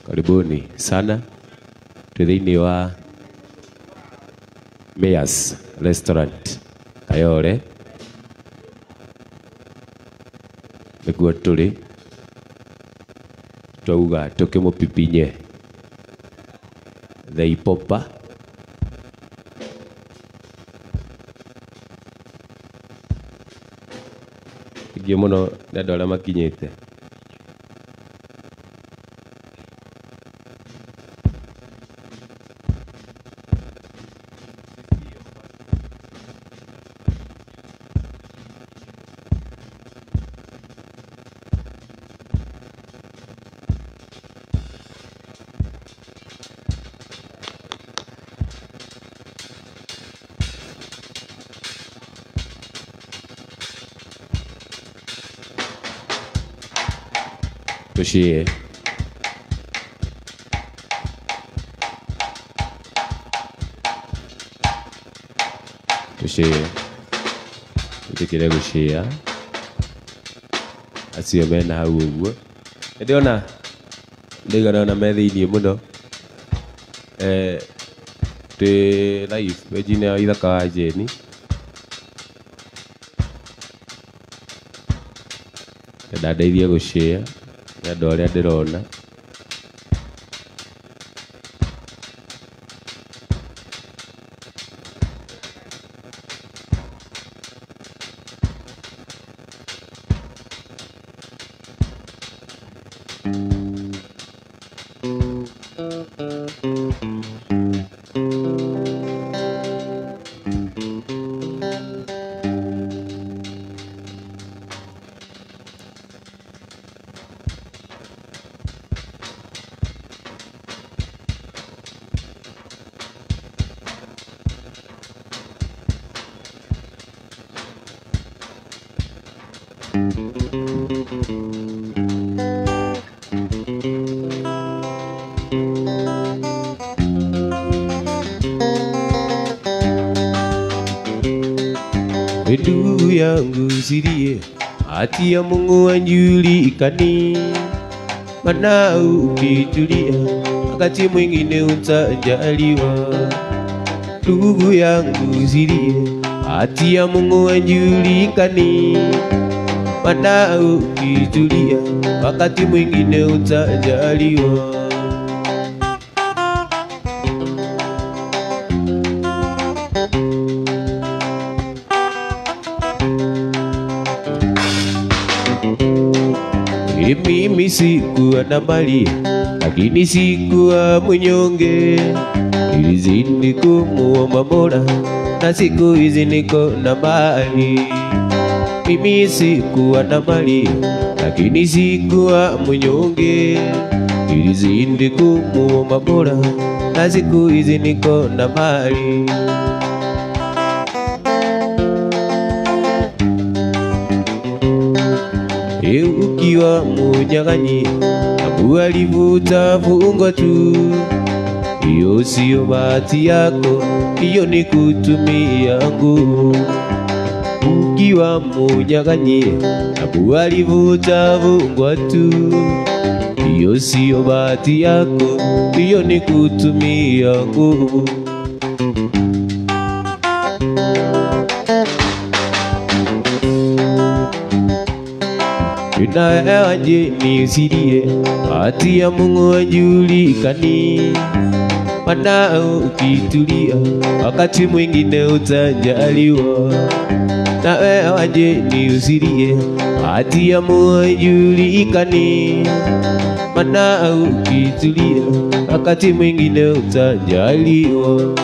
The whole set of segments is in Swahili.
Karibuni sana thĩinĩ wa Mayors Restaurant Kayole. Nĩguo tũrĩ twauga tũkĩmũpipinye the ipopa ingĩ mũno nĩ andũ arĩa makinyĩte. Tushie tutikire gushia acio mena hau ũguo. Ndiona ndigana me thĩinĩ mũno twĩ live page-inĩ ya Ithaka wa Jane. Ndandeithia gushare nĩ andũ arĩa ndĩrona. Ndugu yangu sirie hati ya Mungu anjulikani, mana ukitulia wakati mwingine utajaliwa. Ndugu yangu sirie hati ya Mungu anjulikani, mana ukitulia wakati mwingine utajaliwa. Mimi sikuwa na mali lakini sikuwa mnyonge, nilizidi kumuomba Mola na siku hizi niko na mali. Mimi sikuwa na mali lakini sikuwa mnyonge, nilizidi kumuomba Mola na siku hizi niko na mali. Ukiwa mnyang'anyi Abu alivuta fungo tu, hiyo sio bahati yako, hiyo ni kutumia nguvu. Ukiwa mnyang'anyi Abu alivuta fungo tu, hiyo sio bahati yako, hiyo ni kutumia nguvu. Nawe Jane sirie hati ya Mungu anjulikani, mana ukitulia wakati mwingine utajaliwa. Nawe Jane sirie hati ya Mungu anjulikani, mana ukitulia wakati mwingine utajaliwa.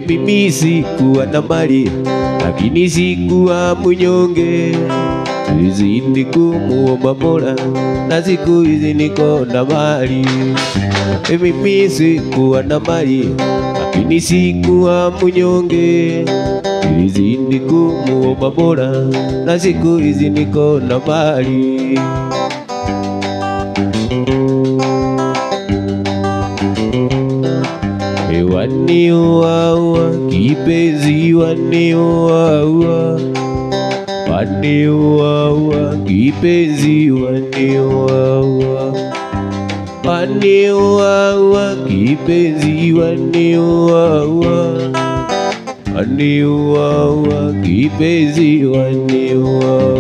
Mimi sikuwa na mali lakini sikuwa mnyonge, nilizidi kumuomba Mola na siku hizi niko na mali. Mimi sikuwa na mali lakini sikuwa mnyonge, nilizidi kumuomba Mola na siku hizi niko na mali. waniua kipenzi, waniua waniua kipenzi, waniua waniua kipenzi, waniua waniua kipenzi, waniua.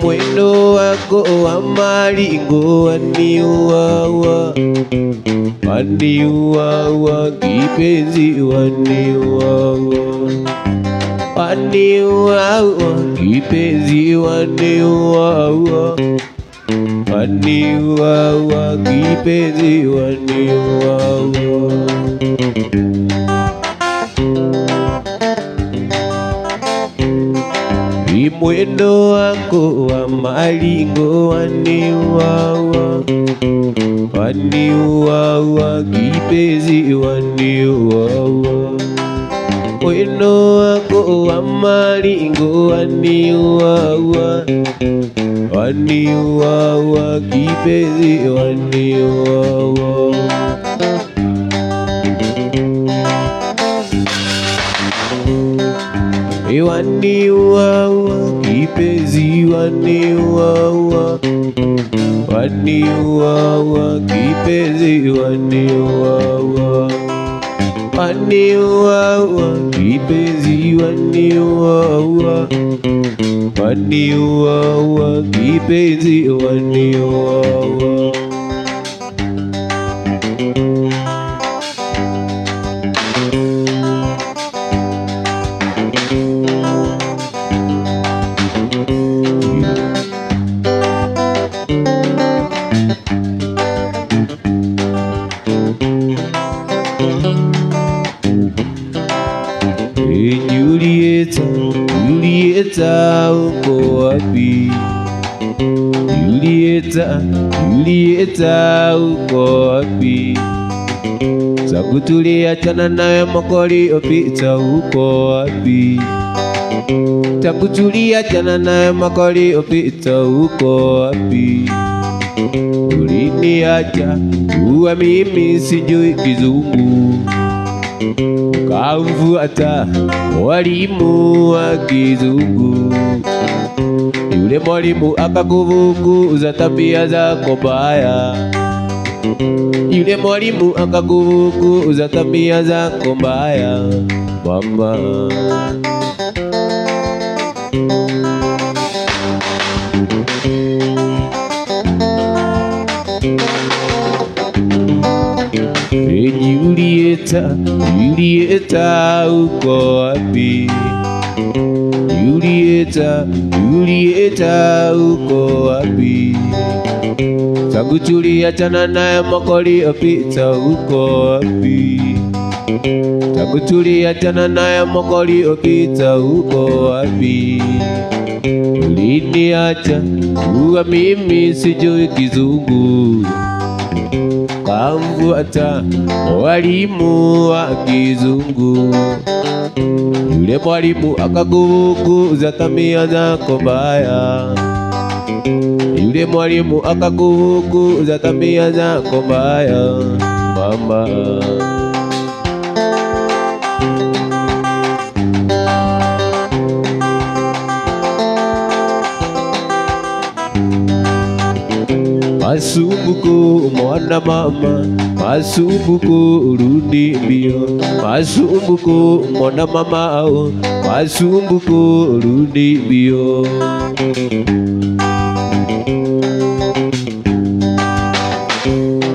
Mwendo wako wa maringo, waniua waniua kipenzi, waniua waniua kipenzi, waniua waniua kipenzi, waniua. Mwendo wako wa maringo, waniua waniua kipenzi, waniua. Mwendo wako wa maringo, waniua waniua kipenzi, waniua. Waniua kipenzi, waniua waniua kipenzi, waniua waniua kipenzi, waniua waniua kipenzi, waniua. Julieta, uko wapi? Julieta, uko wapi? Zangu tuliachana nawe makoli opita, uko wapi? Tangu tuliachana nawe makoli opita, uko wapi? Uliniacha uwa mimi sijui kizungu, ukamfuata mwalimu wa kizungu. Yule mwalimu akakufukuza tabia zako mbaya, yule mwalimu akakufukuza tabia zako mbaya, mama. Julieta, Julieta, uko wapi? Julieta, Julieta, uko wapi? Tangu tuliachana naye makoli opita, uko wapi? Tangu tuliachana naye makoli opita, uko wapi? Uliniacha uwa mimi sijui kizungu, kamfuata mwalimu wa kizungu. Yule mwalimu akakufukuza tabia zako mbaya, yule mwalimu akakufukuza tabia zako mbaya, mama. Masumbuko mwana mama, masumbuko rudi mbio, masumbuko mwana mama, masumbuko rudi mbio.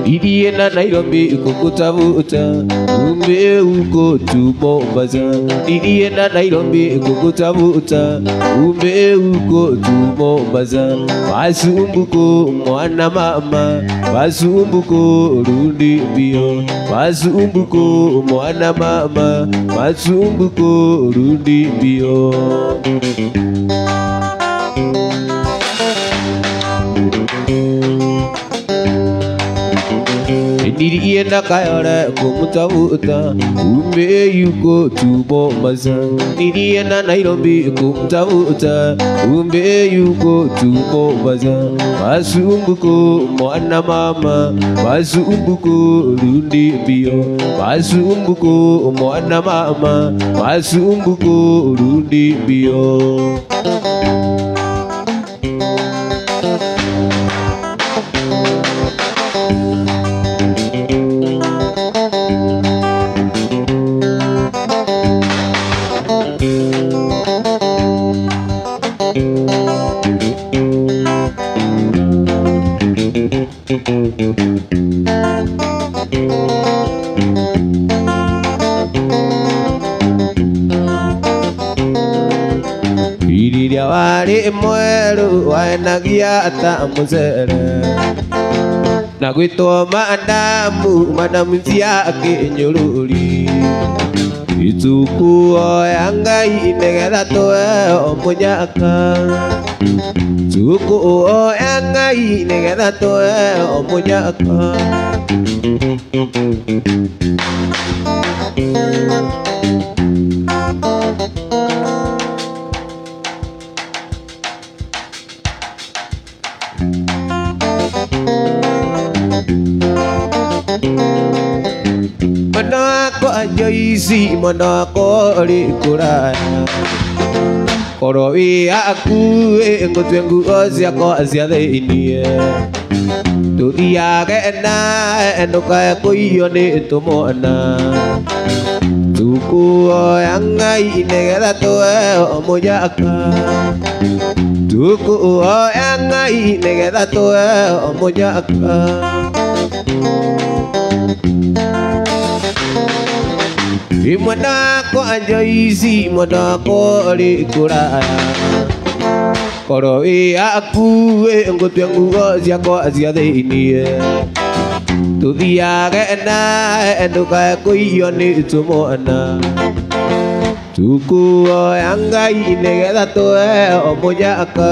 Nilienda Nairobi kukutafuta, kumbe uko tu Mombasa. Nilienda Nairobi kukutafuta, kumbe uko tu Mombasa. Masumbuko mwana mama, masumbuko rudi mbio, masumbuko mwana mama, masumbuko rudi mbio. Niri na kayore kumtavuta Umbe yuko tubo maza Niri na Nairobi kumtavuta Umbe yuko tubo maza Masumbuko mwana mama Masumbuko rundi mbio Masumbuko mwana mama Masumbuko rundi mbio Iriria wari mweru waenagia ata muzere na gwitwo madamu nziake nyururi ituku ya Ngai negetha twe omunyaka ituku ya Ngai negetha twe omunyaka Manako ajoisi manako rikuraya Korowi aku ngotwengu osiako asiatheinie Tuthiage na enduka kuiyo ni tumona Tuku ya Ngai negetha twe omunyaka Tuku ya Ngai negetha twe omunyaka Imonako anjoisi monako rikuraya Korowi aku ngotwengu osiako asiatheinie Tuthiage na enduka kuiyo ni tumona Tuku ya Ngai negetha twe omunyaka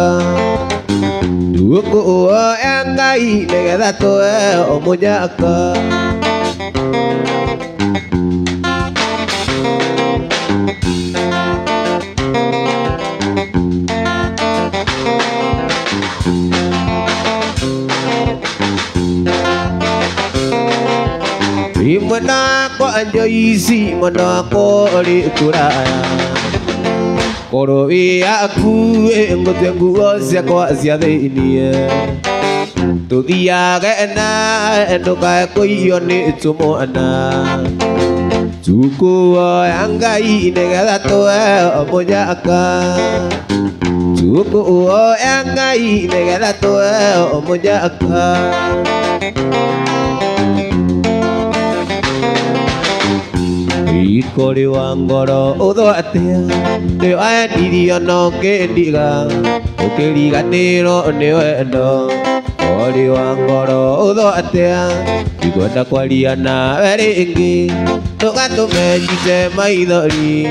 Tuku ya Ngai negetha twe omunyaka Imonako anjoisi monako rikuraya Korowi aku ngotwengu osiako asiatheinie Tuthiage na enduka kuiyo ni tumona Tuku ya Ngai negetha twe omunyaka Tuku ya Ngai negetha twe omunyaka Ikori wa ngoro uthwatia ni wendirio no kindiga ukiriganiro ni wendo Ikori wa ngoro uthwatia ikwenda kwaria nawe ringi ndugatumenyite maithori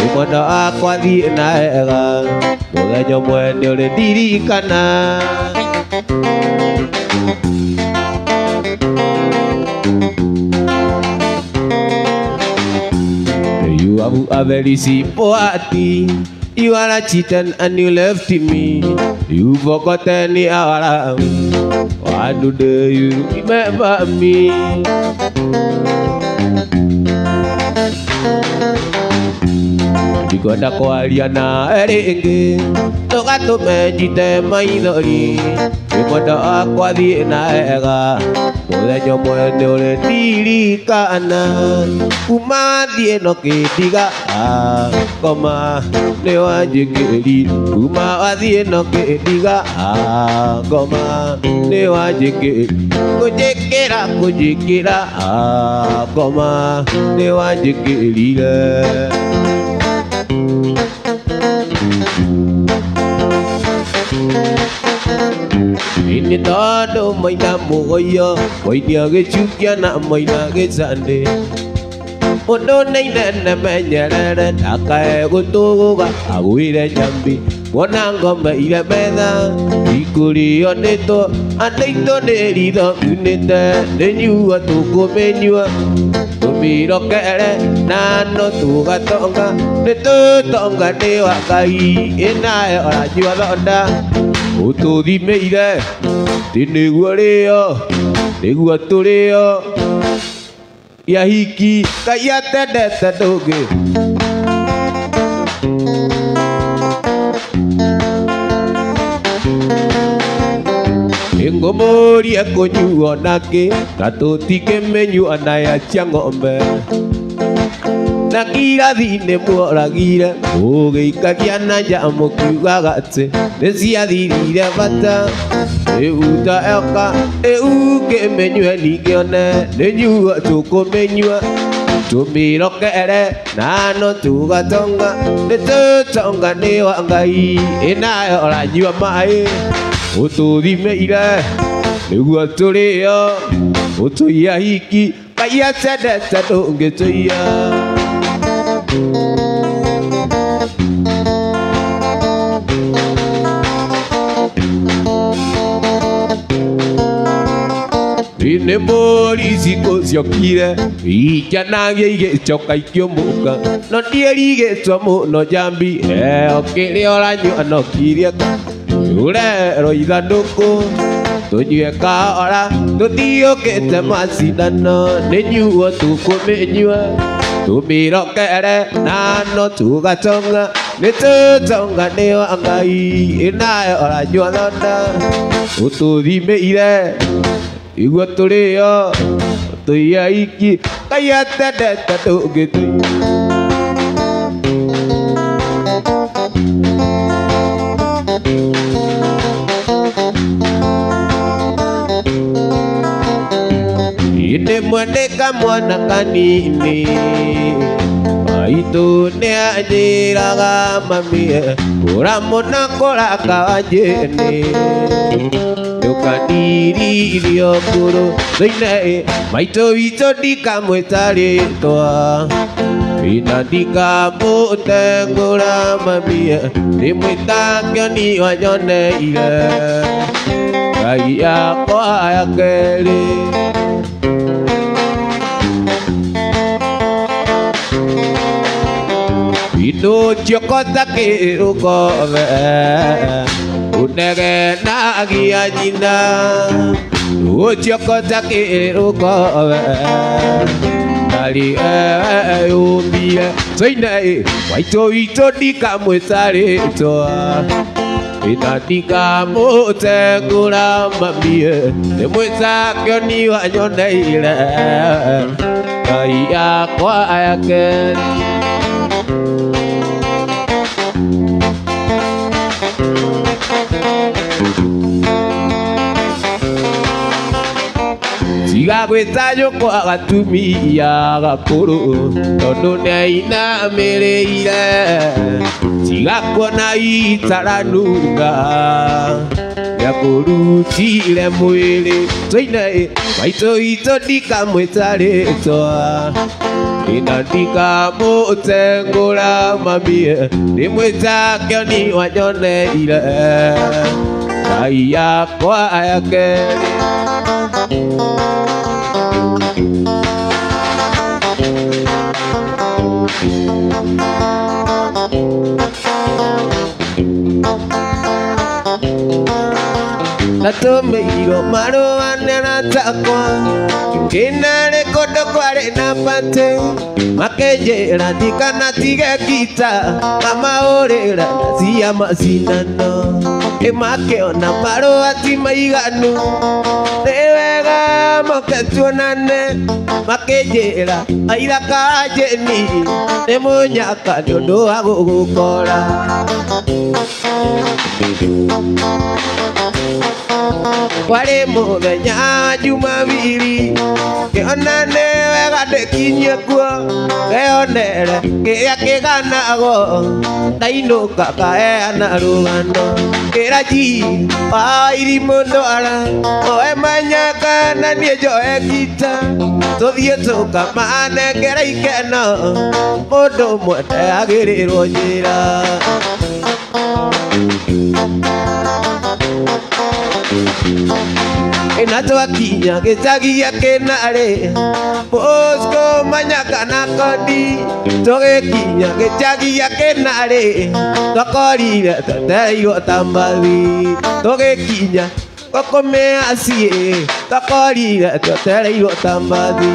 imwenda wakwa thie na wega muthenya umwe ni uri ndirikana You have a very simple party. You are a cheater and you left me. You forgotten the hour. Why do you remember me? Ikwenda kwaria na ringi ndugatumenyite maithori imwenda wakwa thie na wega muthenya umwe ni uri ndirikana kuma thie no kindiga ngoma ni wanjikiri kuma wathie no kindiga ngoma ni wanjikiri kunjikira ngoma ni wanjikirire Ini todo maina mugoyo, wainia gechukia na maina gezande. Mundu nainene menyerere Nakae gutuga Agwire nyambi Wona ngombe ile metha Ikurio nito Andeito neritho Unite Nenyua tukumenyua Tumirokere Nano tugatonga Nitutonga ni wakai Inae oranyua thonda Ututhimeire Ti niguo rio Niguo turio Ya hiki Kaya tendete ndungi Ngumurie kunyuo nake Na tutikimenyua na ya cia ng'ombe Na kirathi-inĩ mũragire Mũgĩikagia na nja mũkiugaga atĩ Nĩciathirire bata Rĩu ta eka Rĩu kĩmenyue ningĩone Nĩnyuo tũkũmenyua Tũmĩrokere Nano tugatonga Nĩtũtonga nĩ wa Ngai Ĩnayo oranyua maĩ Ũtũthimeire Nĩguo tũrĩo Ũtũia hiki Kaya tendete ndũngĩtũia Nĩ mbũri ciokire Ikanagia igĩcoka ikĩũmbũka No ndierigĩtwo mũno njambi Heo kĩrĩa ũranyua no kirie Ũrerwo ithandũkũ Tũnyue kahora Tũthiũkĩte macindano Nĩnyuo tũkũmĩnyua Tũmĩrokere Nano tugatonga Nĩtũtonga nĩ wa Ngai Ĩnayo oranyua thonda Ũtũthimeire Iguo tũrĩo Tũia iki Kaya tendete ndũngĩtũia Nĩmwe nĩ kamwana kanini Maitũ nĩanjĩraga mamie Ũramũna kũraka wanjĩni Ndũkaniririe ũkũrũ Thĩinĩ maitũ witũ ndikamwĩta rĩtwa Na ndikamũtengũra mamie Ndĩmwĩta kĩoni wanyoneire Ngai yakwa ya kerĩ Ciokota kĩrũkove Ũnegenagia nyina Ciokota kĩrũkove Ndarĩ yũmbire Thĩinĩ maitũ witũ ndikamwĩta rĩtwa Na ndikamũtengũra mamie Ndĩmwĩta kĩoni wanyoneire Ngai yakwa ya kerĩ Tiga gwĩta nyũkwa gatumia gakũrũ Tondũ nĩainamĩrĩire Tiga kuona itaranunga Nĩakũrutire mwĩrĩ Thĩinĩ maitũ witũ ndikamwĩta rĩtwa Na ndikamũtengũra mamie Ndĩmwĩta kĩoni wanyoneire Ngai yakwa ya kerĩ Na tũmĩirwo marũa nena takwa Kĩnarĩ kũndũ kwarĩ na patĩ Makĩnjĩra ndikanatige gita Mamaũrĩra cia macindano Makĩona marũa ti maiganu Nĩ wega moke tuonane Makĩnjĩra aira kanjĩni Nĩ mũnyaka nĩ ũndũ wa gũgũkora Kwarĩ mũthenya wa Jumapili Kĩonane wega ndĩkinyie kuo Kĩonere kĩrĩa kĩganagwo Ndainũka kaheana rũgano Kĩraji wa irimũ ndwara Oe manyaka na niĩ njoe gita Tũthiĩ tũkamane ngera ikeno mũndũ ũmwe ndagĩrĩrwo njĩra na twakinya gĩcagi gĩa Kĩnarĩ Bosco Manyaga na Kondi tũgĩkinya gĩcagi gĩa Kĩnarĩ twakorire twetereirwo ta mbathi tũgĩkinya Gũkũmĩaciĩ twakorire twetereirwo ta mbathi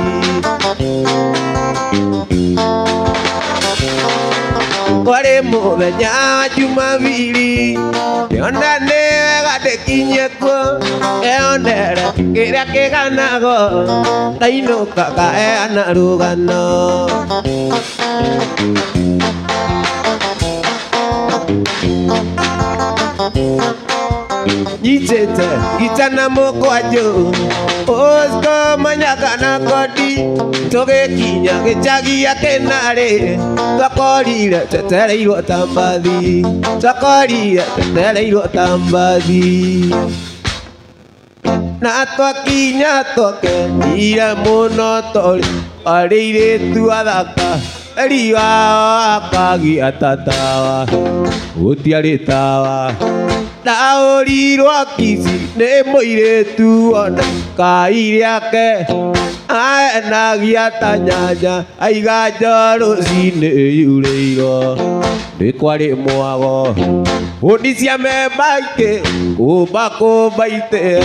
kwarĩ mũthenya wa Jumabiri yona nĩ wega ndĩkinye kuo eyonere kĩrĩa kĩganago ndainũka ngaheana rũgano nyitĩte gita na mũkwanjũ Bosco Manyaga na Kondi tũgĩkinya gĩcagi gĩa Kĩnarĩ twakorire twetereirwo ta mbathi twakorire twetereirwo ta mbathi na twakinya twakenire mũno tondũ arĩ airĩtu athaka riũa akagia ta tawa gũtiarĩ tawa ndaũrirwo kici nĩ mũirĩtu wona kai rĩake aenagia ta nyanja aiga njoro rũcinĩ yurĩirwo nĩ kwarĩ mwago hũni cia memba ingĩ kũmba ite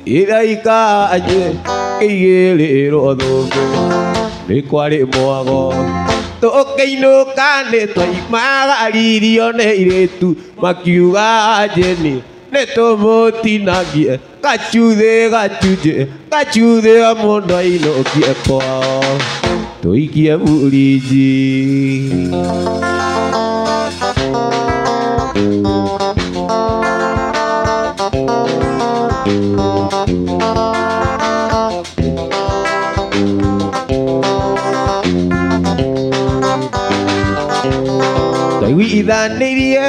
iraikanye kĩigĩrĩrwo thũmbĩ nĩ kwarĩ mwago tũkĩinũka nĩ twaimagaririo nĩ airĩtu makiuga Jeni nĩ tũmũtinagie gacuthĩ gacuthĩ o mũndũ ainũkie kwao tũikie burinji ithanĩrie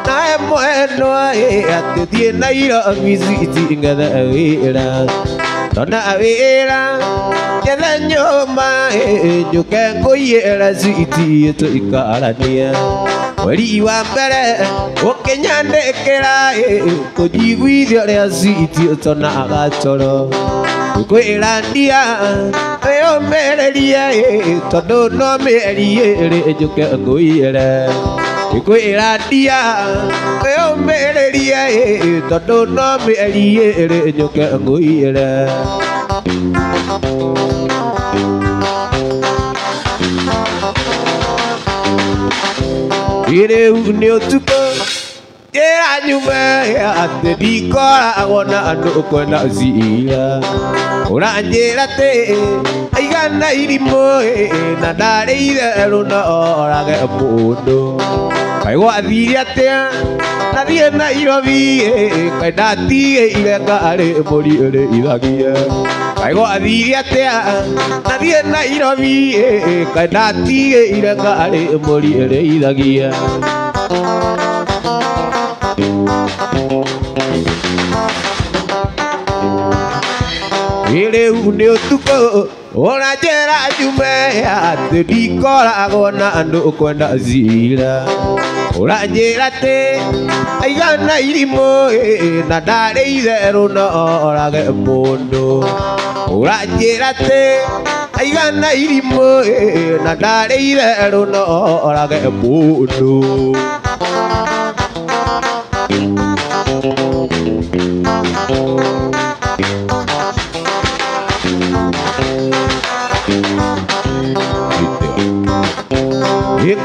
nawe mwendwa atĩthiĩ Nairobi city ngethe wĩra tona wĩra ngethe nyũmba njũke ngũiyĩre city tũikaranie mweri wa mbere ũkĩnyandĩkĩra kũnjiguithia ũrĩa city tona agatoro kwĩra ndia wĩyũmĩrĩrie tondũ no mĩeri ĩrĩ njũke ngũiyĩre kwĩra ndia wĩyũmĩrĩrie tondũ no mĩeri ĩrĩ njũke ngũiyĩre rĩu nĩ ũtukũ njĩra nyume atĩ ndikoragwo na andũ kwenda cira ũranjĩra atĩ aigana irimũ na ndarĩ itherũ no orage mũndũ kaĩ gwathire atĩa nathiĩ Nairobi kaĩ ndatigĩire ngarĩ mũriũrĩithagie kaĩ gwathire atĩa nathiĩ Nairobi kaĩ ndatigĩire ngarĩ mũriũrĩithagie rĩu nĩ ũtukũ ũranjĩra nyume atĩ ndikoragwo na andũ kwenda cira ũranjĩra atĩ aigana irimũ na ndarĩ itherũ no orage mũndũ ũranjĩra atĩ aigana irimũ na ndarĩ itherũ no orage mũndũ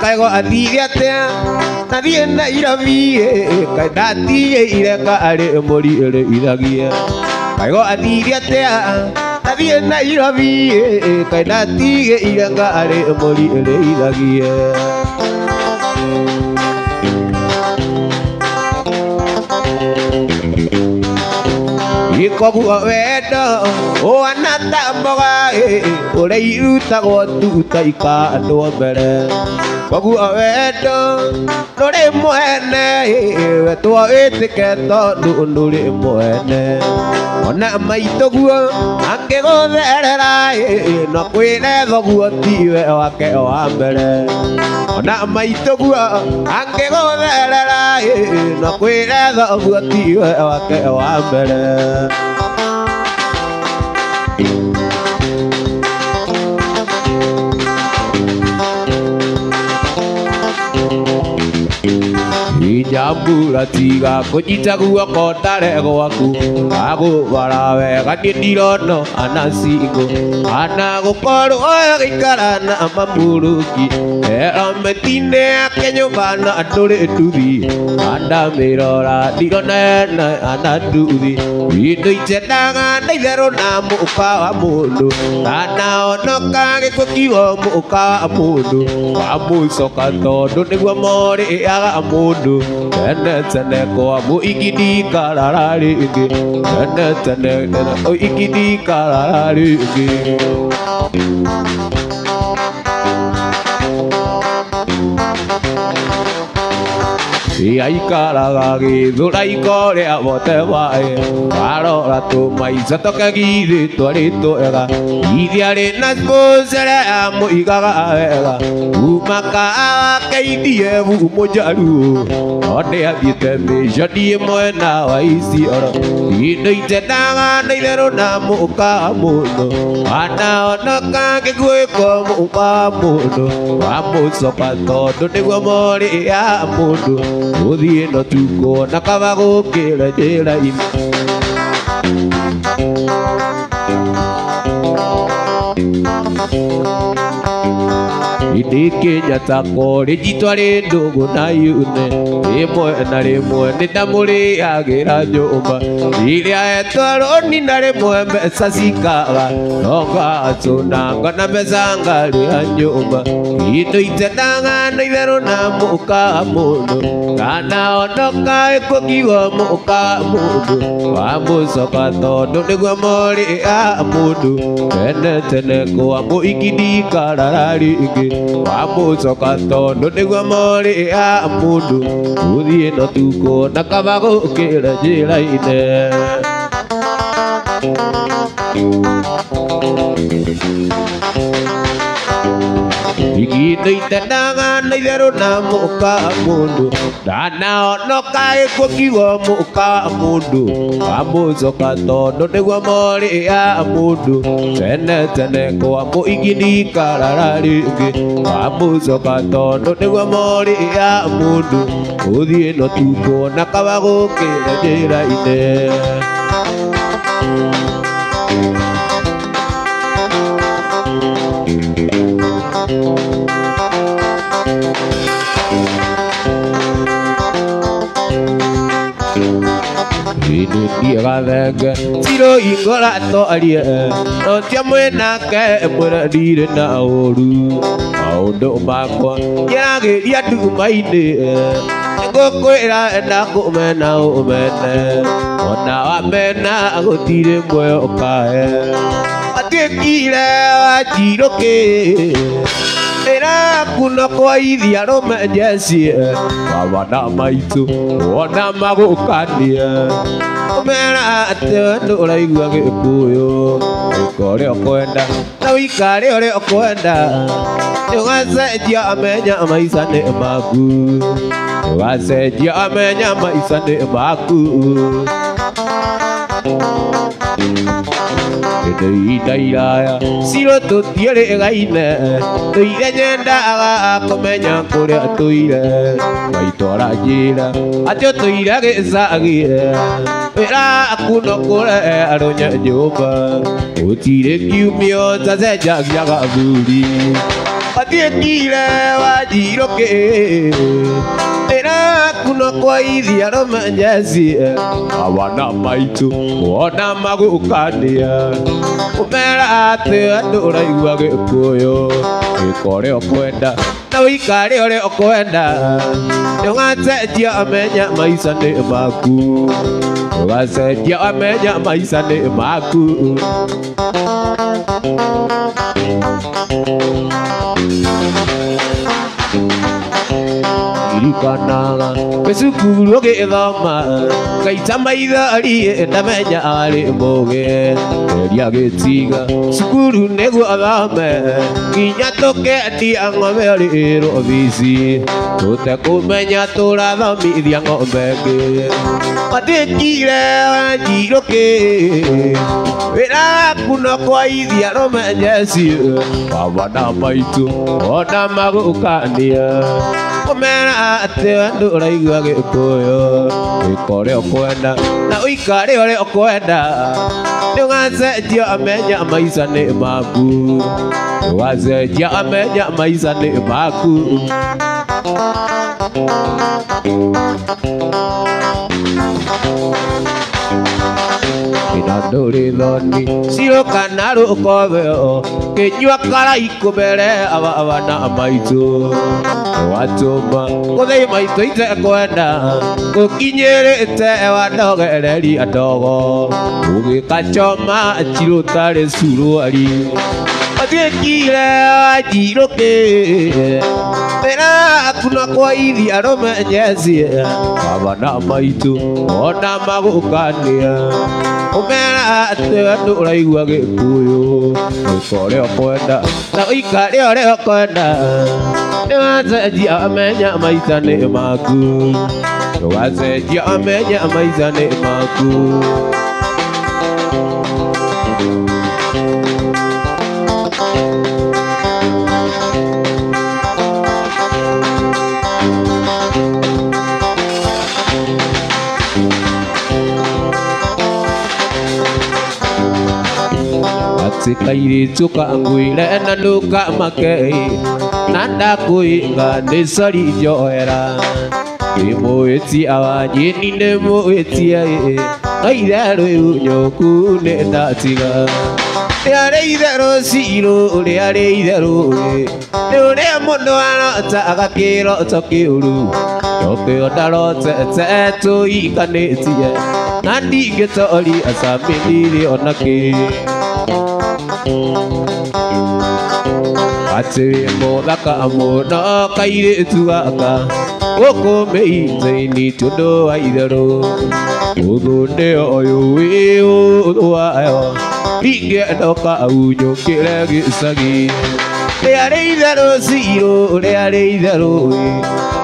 kaĩ gwathire atĩa nathiĩ Nairobi kaĩ ndatigĩire ngarĩ mũriũrĩithagie kaĩ gwathire atĩa nathiĩ Nairobi kaĩ ndatigĩire ngarĩ mũriũrĩithagie koguo wendo ũhana ta mboga ũrĩa irutagwo tuta ikandwo mbere Wagu awedo Nore mwene Wetua wetiketo Nure mwene Ona maitoguo Ange gotherera No kwire thoguo tiwe wake wa mbere Ona maitoguo Ange gotherera No kwire thoguo tiwe wake wa mbere Nyambura tiga kunyita guoko ndare gwaku agubara wega ndirono anacingo ana gukorwo gĩikara na mamuruki erometine akenyũmba na ndũrĩ nduthi andamirora ndirona ana nduthi indo icendaga na itherũ na mũka wa mũndũ anaonoka gĩkuũ kiugo mũka wa mũndũ wamũcoka tondũ nĩguo morĩaga mũndũ Tene tene kwa mu ikidi kararari igi Tene tene o ikidi kararari igi Aikaraga gĩthũra ikorea bote bae Warora tũmaica tũkagithĩtwo rĩtwega Ithia rĩna sponsere ya mũigaga wega Umaka KDF mũjaruo Onde athiĩte mĩconi mwena wa Isiolo Indo itendaga na itherũ na mũka mũndũ Anaonoka gĩkuĩko mũka mũndũ Wamũcoka tondũ nĩguo morĩa mũndũ Uthie no tuko na kaba gũkĩra njĩra-inĩ Idike tako rĩnjitwa rĩ ndũgũ na yune Rĩmwe na rĩmwe nĩndamũrĩagĩra nyũmba Rĩrĩa etwaroni na rĩmwe mbeca cikaga No ngacũna na mbeca ngarĩha nyũmba Indo itendaga na itherũ na mũka mũndũ Kanaonoka gĩkuũ kiugo mũka mũndũ Wamũcoka tondũ nĩguo morĩa mũndũ Tene tene kwa mũikidi kararari igi Wamũcoka tondũ nĩguo morĩa mũndũ Ũthiĩ no tuko na kaba gũkĩra njĩra-inĩ Indo itendaga na itherũ na mũka mũndũ Ndanaonoka gĩkuũ kiugo mũka mũndũ Wamũcoka tondũ nĩguo morĩa mũndũ Tene tene kwa mũigini kararari igi Wamũcoka tondũ nĩguo morĩa mũndũ Ũthiĩ no tuko na kaba gũkĩra njĩra-inĩ Gathenge Tiro ingora toarie No tia mwenake mwena ndire na ũru Maũndũ makwa Nyagĩria nduma-inĩ Ngũkwĩra enda kũmena ũmene Ona wamena gũtirĩ muoyo kae Atuĩkire wanjirũkĩ Ĩra kuno kwa ithia rũmenjeci Wabana maitũ Wona magũkania Ũmera atĩ ndũraigua Gĩkũyũ Wĩka ũrĩa ũkwenda Na wĩikare ũrĩa ũkwenda Ndũgacenjia amenya maica nĩ maku Ndũgacenjia amenya maica nĩ maku Ihinda iraya Ciro tũtiĩrĩgaine Tũire nyendaga kũmenya kũrĩa tũire Waitwara njĩra atĩ ũtũire gĩcagĩre Wĩra kuno kũrehe arũnye nyũmba Gũtirĩ kiumio tacenjagia gathuri Atuĩkire wanjirũkĩ Ĩra kuno kwa ithia rũmenjeci Abana maitũ Wona magũkania Ũmera atĩ ndũraigua Gĩkũyũ Wĩka ũrĩa ũkwenda Na wĩikare ũrĩa ũkwenda Ndũgacenjia amenya maica nĩ maku Ndũgacenjia amenya maica nĩ maku ririkanaga gĩcukuru gĩthoma ngaita maithori ndamenya arĩ mũge eria gĩtiga cukuru nĩguo thome nginya tũkendia ng'ombe rĩrwo bici tũtekũmenya tũrathomithia ng'ombe ngĩ mathĩkire njirũkĩ wĩra waku no kwaithia rũmenyeci baba na maitũ ona magũkania kũmera atĩ ndũraigua gĩkũyũ wĩka ũrĩa ũkwenda na ũikare ũrĩa ũkwenda ndũgacenjia amenya maica nĩ maku ndũgacenjia amenya maica nĩ maku ndũrĩ thoni cirũkana rũkobeo kĩnyua karaiku mbere abana maitũ watũma gũthĩ maitũ itekwenda gũkinyĩrĩte wandogereria ndogo ũgĩkachoma cirũtarĩ suruari mathiĩkire njirũkĩ wĩra waku no kwaithia rũmenyeci abana maitũ ona magũkania ũmera atĩ ndũraigua gĩkũyũ wĩka ũrĩa ũkwenda na ũikare ũrĩa ũkwenda ndũgacenjia amenya maica nĩ maku ndũgacenjia amenya maica nĩ maku kairĩtu kangũire na ndũkamakei na ndakũinga nĩ cori njoera ndĩmũĩtia wanjĩni ndĩmũĩtia no itherũ nyũku nĩ ndatiga rĩarĩ itherũ cirũ rĩarĩ itherũ nĩ ũrĩa mũndũ arota agakĩroto kĩũru nokĩo ndarotete tũikanĩtie na ndingĩtoria camĩndirĩ ona kĩ atĩ mũthaka mũno kairĩtu gaka gũkũ mĩitĩ-inĩ tondũ wa itherũ ũthũ nĩ ũyũ wĩ ũthũ wayo ingĩendoka ũnyũkĩre gĩcagi rĩarĩ itherũ cirũ rĩarĩ itherũ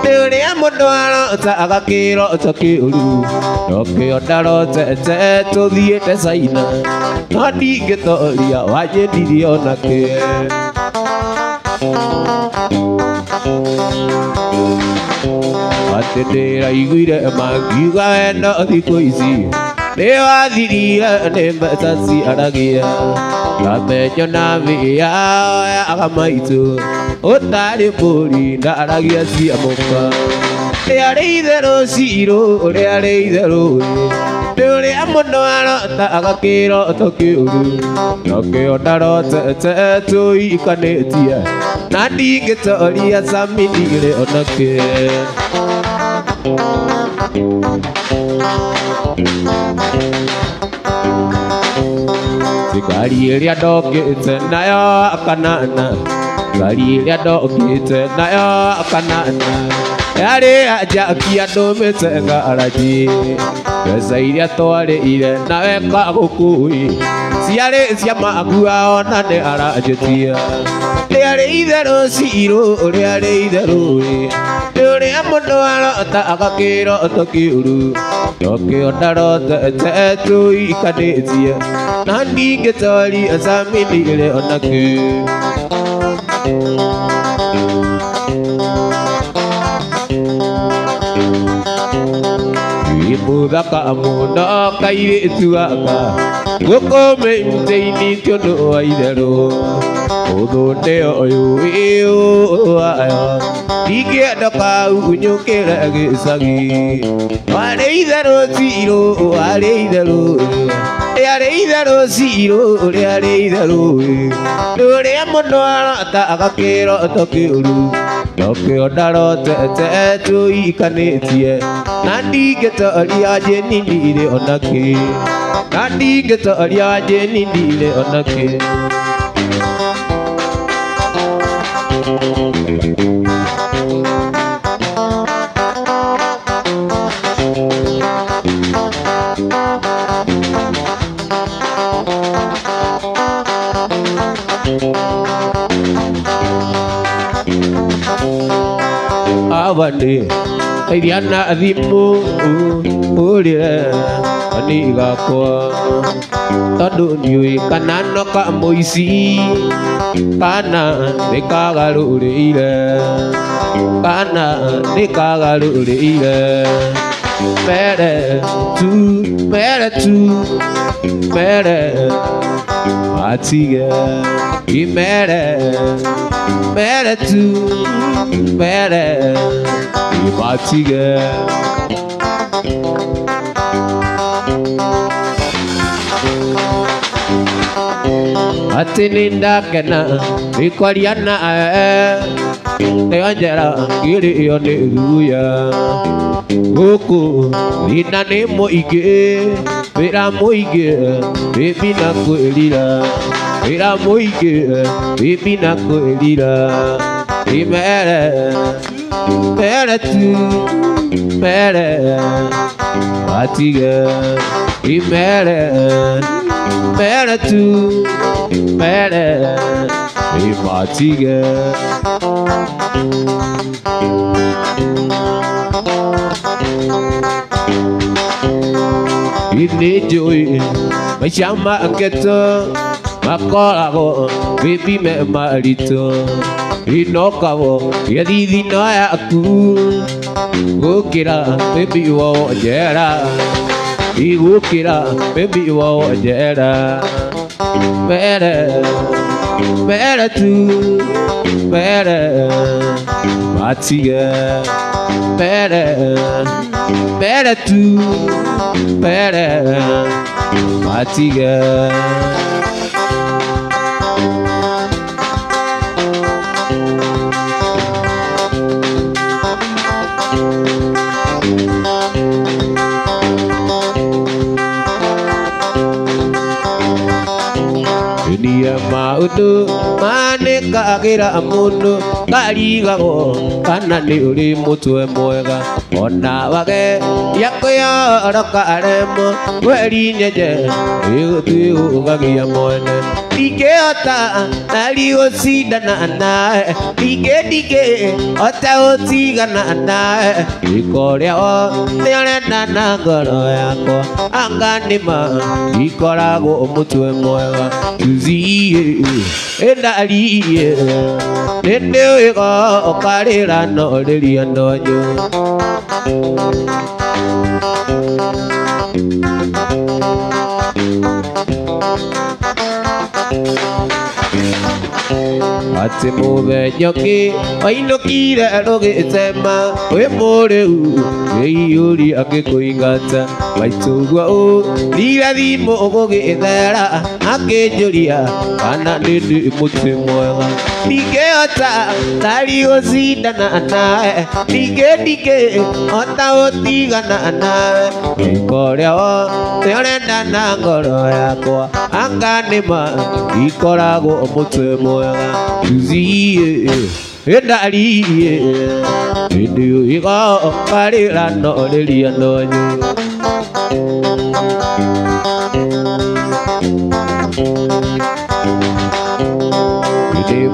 nĩ ũrĩa mũndũ arota agakĩroto kĩũru nokĩo ndarotete tũthiĩte Caina no ndingĩtoria wanjĩndirie ona kĩ atĩ ndĩraiguire mangiuga wendo thikũ ici nĩ wathirire nĩ mbeca ciaragia ngamenyo na mbĩa yaga maitũ ũtarĩ mbũri ndaragia cia mũka rĩarĩ itherũ cirũ rĩarĩ itherũ nĩ ũrĩa mũndũ arota agakĩroto kĩũru nokĩo ndarotete tũikanĩtie na ndingĩtoria camĩndirĩ ona kĩ ngari ĩrĩa ndokĩte nayo kanana ngari ĩrĩa ndokĩte nayo kanana yarĩ anjakia ndũmĩte ngaraji mbeca iria twarĩire nawe kagũkui ciarĩ cia makua ona nĩ aranjĩtia rĩarĩ itherũ cirũ rĩarĩ itherũ nĩ ũrĩa mũndũ arota agakĩroto kĩũru nokĩo ndarotete tũikanĩtie na ndingĩtoria camĩndirĩ ona kĩ mũthaka mũno kairĩtu gaka gũkũ mĩitĩ-inĩ tondũ wa itherũ ũthũ nĩ ũyũ wĩ wayo ndingĩendoka ũnyũkĩre gĩcagi warĩ itherũ cirũ warĩ itherũ rĩarĩ itherũ cirũ rĩarĩ itherũ nĩ ũrĩa mũndũ arota agakĩroto kĩũru nokĩo ndarotete tũikanĩtie na ndingĩtoria njĩnindire ona kĩ na ndingĩtoria njĩnindire ona kĩ wani Iriana thimu Urire Ani gakwa Tondu niui kana no ka muici Kana nikagarurire Kana nikagarurire Mere tu Mere Matige Mere tu Mere Matige Atininda kena Ikoriana Teanjera Kiri yone ruya Goku Lina ne moige Vera moige Baby na kuelira Vera moige Baby na kuelira Imere Mere tu Mere Matige Imere Mere tu Mere Matige Ini joy Mashama angeto Makola go Baby me marito Inoka go Yadidi no aku Gukira Baby wo jera Igukira Baby wo jera Mere Mere tu Mere Matige Mere Mere tu Mere Matige Dia maudu maneka agira amundu kariga go kana ni uri mutwe mwega ona wage yakoya araka aremo weri nyeje yutu ugagia mwene Ikeota naligo sidana nae Ike ota otigana nae Ikoria o neorena na ngoro yako Anganima ikorago mutwe mwega Tuzie endaliye Nende ego okarira no liria ndonyo Ati mube nyoki Ainokire roge sema We moreu Yuri ake kuingata Maitugwa o Lira dhimo ogoge ethera Ake joria Kana nindi muti mwega Nike ota Tari osidana nae Nike Ota otigana nae Ikoria o Teorenda na ngoro yakwa Anganima Ikorago muti mwega Tuzie Endaliye Ndio iko Karira no liria ndonyo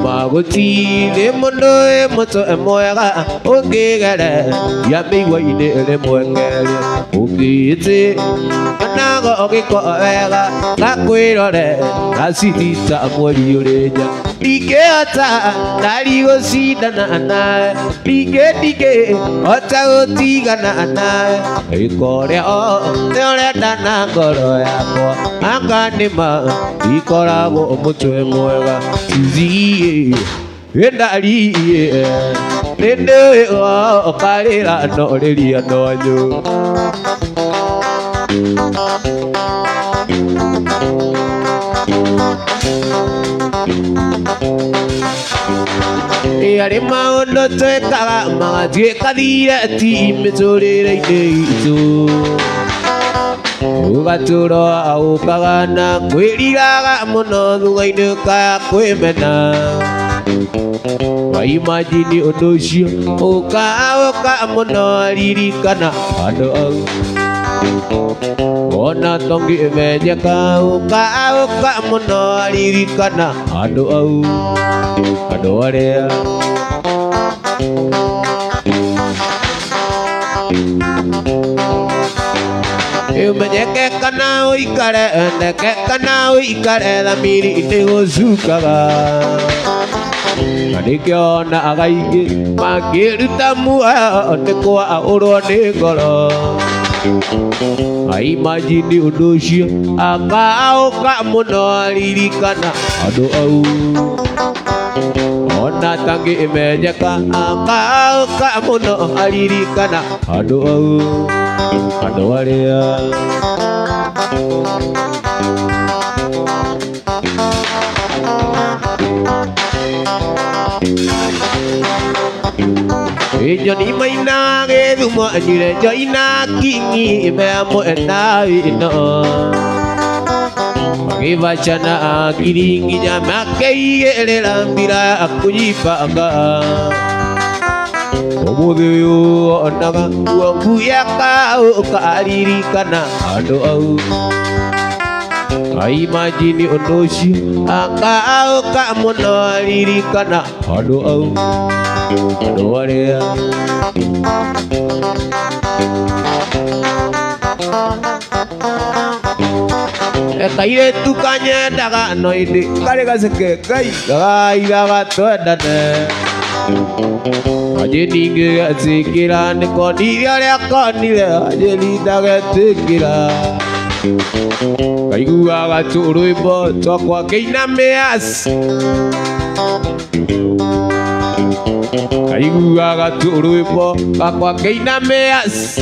Maguti le mundo e moto e moega ogegere ya biwa ide le moengere ogite anago ogiko ega la kwirore asitita amori ureja Ikeota naligo sidana nae Dike ota otigana nae Ikoria o teorenda na ngoro yako Anganima ikorago mutwe mwega Tuzie endaliye Nende o karira no liria ndonyo Yari maondo twekaga magatwika thire miturire-ine itu ugaturo aukaga na kwiriraga muno thutha-ini kaya kwimena waimagini undu ucio ukauka muno ririkana andu au ona tongimenyeka ukauka muno ririkana andu au andu aria Menyekekana uikare, nekekana uikare la miri nego sukaga. Manikyo na agaige, magiru tamu neko auro negoro. I imagine udoshio, akao kamuno alirikana ado au. Ona tangi imejeka, akao kamuno alirikana ado au. Ado alia. Johnny maina ge dumo ajire joina kingi be amo ena ino. Magi bachana kiringi nyama kei ele mbira akujipa aga. Omodeyo onaga uangu yaka ukariri kana ado au. I imagine onoshi aka au kamono aliri kana ado au. Ado area. Kaire tukanya daga noide kare kaseke kai daga to dane. Aje ninge atsikira ne koni ya koni aje li daga tsikira. Kaigu aga turu ibo tokwa keina meas. Kaigu aga turu ibo tokwa keina meas.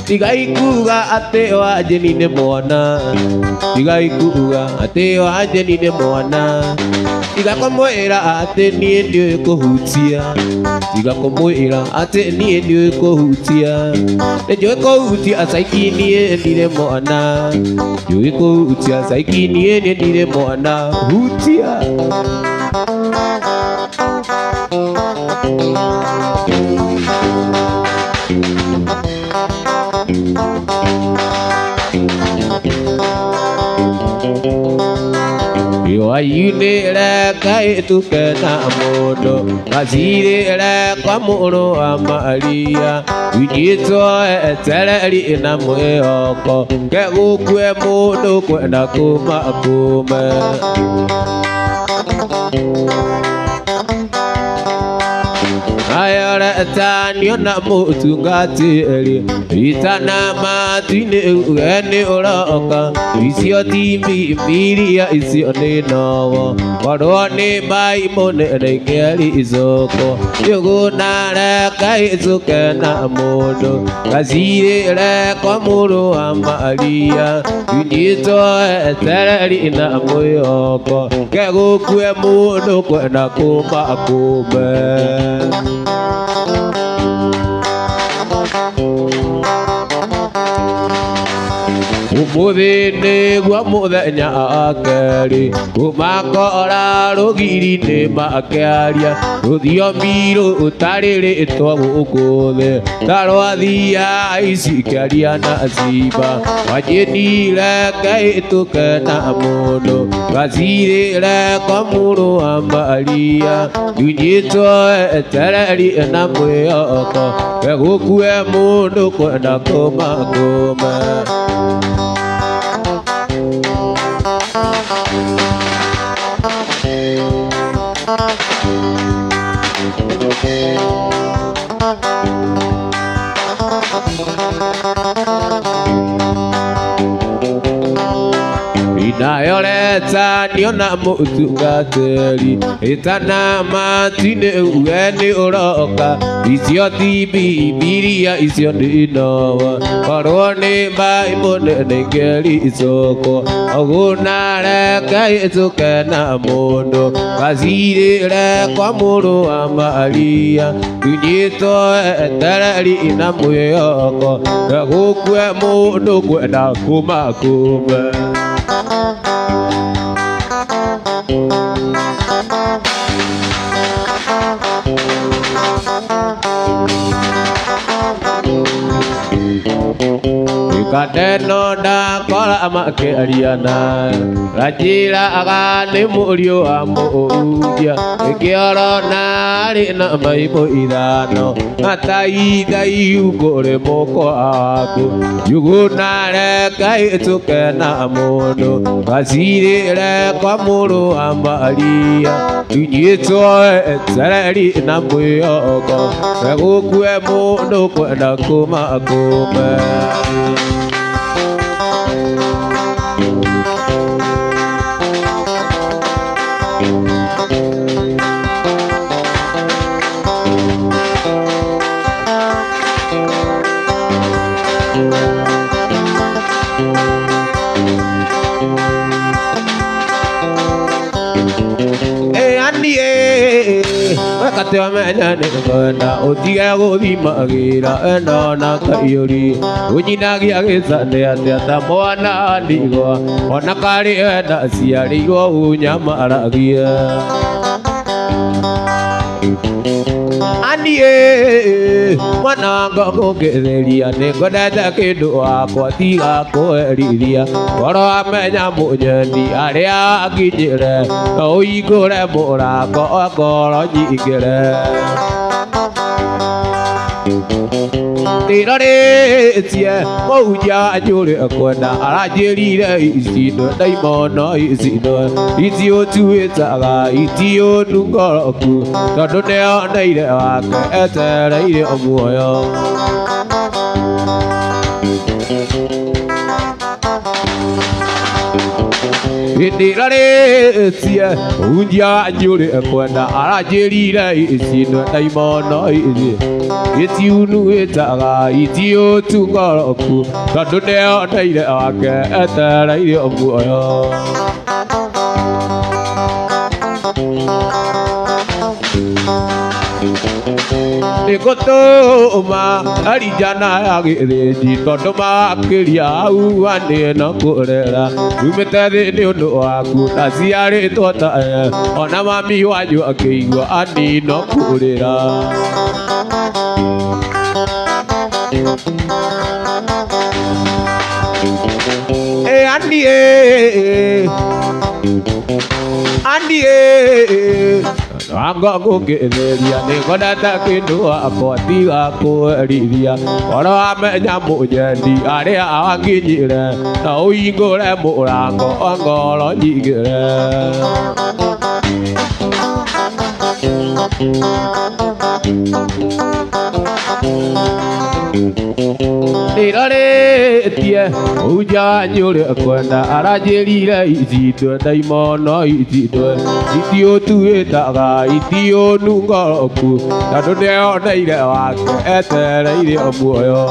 Tigaiku ate wa jeni ne mona. Tigaiku ate wa jeni ne mona. Tiga komoera ate ni ndio kohutia. Tiga komoera ate ni ndio kohutia. Ndio kohutia saiki ni ndire mona. Ndio kohutia saiki ni ndire mona. Hutia. Yo ayune le kai tu kena modo mazire le kamuno amalia ujito eteleri na moyoko ke ukwe modo kwenda kuma kuma. Ayara tanyo na mutungati eli itana matine ugene oroka isio timi mbiri ya isio ninawa warone mai mone rekeli izoko yoguna reka izuke na modo kazire re kwa muru amalia unito etereri na moyoko kegukwe modo kwenda kuma akube. Umudine gwa muthenya akeri umakora rugiri ni makeria ruthiomi rutariri twa gukuthe tarwathia ici keria na ciba wajinire kai tukena mundu gacirire kwa muru wa maria unyitwo etereri na mwiyoko gegukue mundu kwenda kumakuma. nayo leta niona mutungatĩri itana matine ugeni uroka icio ti bibilia icio ndinowa korwo nĩ Bible nĩ ngeri icoko oguna reka ĩtũkena mũndũ gacirĩre kwa mũrũ wa Maria tunyitwo etereri na mwĩhoko gũkue mũndũ kwenda kuma kume Kadeno da kola makeriana Rajila agane murio amudia Ekioro nari na maipo idano Ataida yugore moko aku Yugunare kai tukena mono Kasire kwa muru amalia Tunyito etereri na mwiyoko Segukwe mundo kwenda kuma kume Wakati wamenya nikona utiga guthimagira eno na kaiuri unyinagia gicande atia ta mwana ndigwa ona kari enda ciarirwo unyamaragia mwana wanga kugetheria ningwendete kindu wakwa tiga kũherithia ngoro amenya mũnyeni aria akinyire na ũhingũre mũrango ngoro nyingĩre ndirorĩtie mũhunjia njũrĩ kwenda aranjĩrire icindwe ndaimono icindwe itiũtuĩtaga itiũnungoroku tondũ nĩoneire wake etereire muoyo ndirorĩtie mũhunjia njũrĩ kwenda aranjĩrire icindwe ndaimono itiunuĩtaga itiũtungoroku tondũ nĩoneire wake etereire muoyo Nikotoma arijana ya gĩthĩnji tondũ makĩria hau anĩ na kũrera umĩte thĩ nĩ ũndũ waku na ciarĩtwo tae ona mami wanyu akĩigua anĩ no kũrĩra Anga kugetheria nĩngwendete kĩndũ wakwa tiga kũherithia ngoro amenya mũnyeni aria anginyire na ũhingũre mũrango ngoro nyingĩre ndirorĩtie mũhunjia njũrĩ kwenda aranjĩrire icindwe ndaimono icindwe itiũtuĩtaga itiũnungoroku tondũ nĩoneire wake etereire muoyo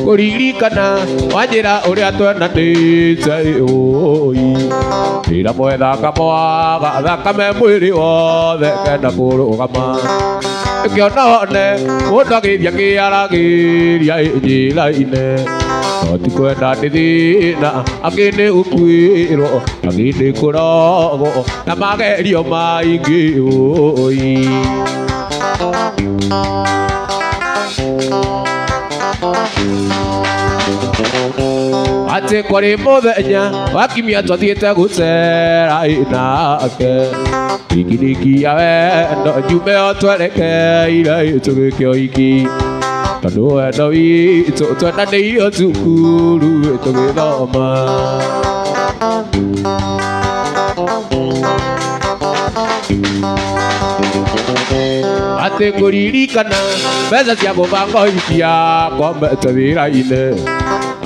kuririkana wanjĩra ũrĩa twendanĩte ndĩra mwetha kamwaga thakame mwĩrĩ wothe kenda kũrũgama ĩkĩona one mũndũ agĩthia kĩaragĩria njĩra-inĩ no ti kwenda nĩ thĩna angĩ nĩ gũkuĩrwo angĩ nĩ kũrogwo na magerio maingĩ Ate kwarĩ mũthenya wa kiumia twathiĩte gũcera nake ikiniki ya wendo njume o twerekeire tũgĩke ũhiki Tondũ wendo witũ twendanĩirio cukuru tũgĩthoma. Atĩ ngũririkana mbeca cia mũbango icia kwambete wĩra-inĩ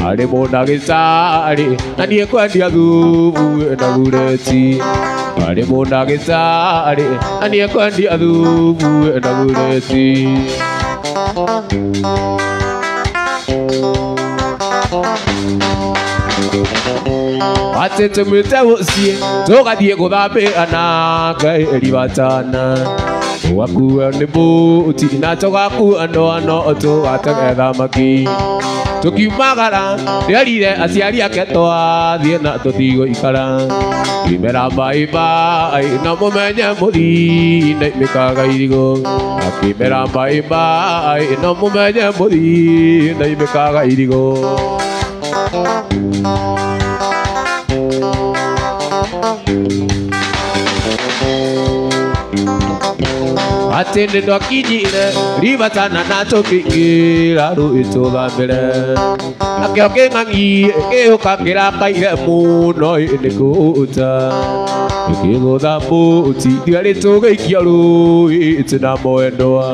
arĩ mũndagĩtarĩ na niĩ kwendia thubu na bureti. Arĩ mũndagĩtarĩ na niĩ kwendia thubu na bureti. Atĩ tũmĩte mũciĩ tũgathiĩ gũthambĩra Ngai ribatana. Tũgakuo nĩ mbũti na tũgakuo ndoano tũgatege thamaki. Tũkiumagara nĩerire aciari ake twathiĩ na tũtigũikara. Ngĩmera bye bye na mũmenye mũthii nĩaimĩkaga irigũ. Akĩmera bye bye na mũmenye mũthii nĩaimĩkaga irigũ. Atĩ nĩtwakinyire ribatana na tũkĩingĩra rũĩ tũthambĩre. Nakĩo kĩng'ang'i gĩgĩũka kĩrakaire mũno nĩ kũũta. Gĩkĩgũtha mbũti thigari tũgĩikia rũĩ na mwendwa.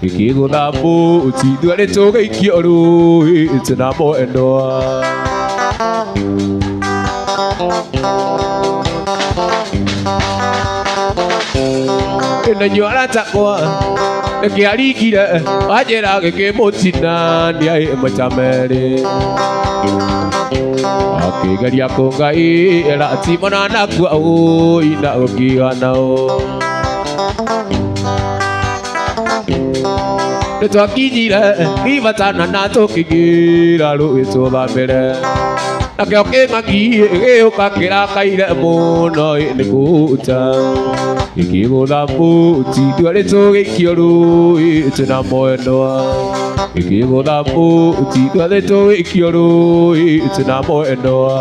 Gĩkĩgũtha mbũti thigari tũgĩikia rũĩ na mwendwa. Nĩnyua aratakwa nĩkĩaringire wanjĩra gĩkĩmũtina nĩarĩ maita merĩ. Akĩgeria kũngaĩra timona nakua ũi na gũkigana ũ. Nĩtwakinyire ribatana na tũkĩingĩra rũĩ tũthambĩre. Nakĩo kĩng'ang'i gĩgĩũka kĩrakaire mũno nĩ kũũta. Gĩkĩgũtha mbũti thigari tũgĩikio rũĩ na mwendwa. Gĩkĩgũtha mbũti thigari tũgĩikio rũĩ na mwendwa.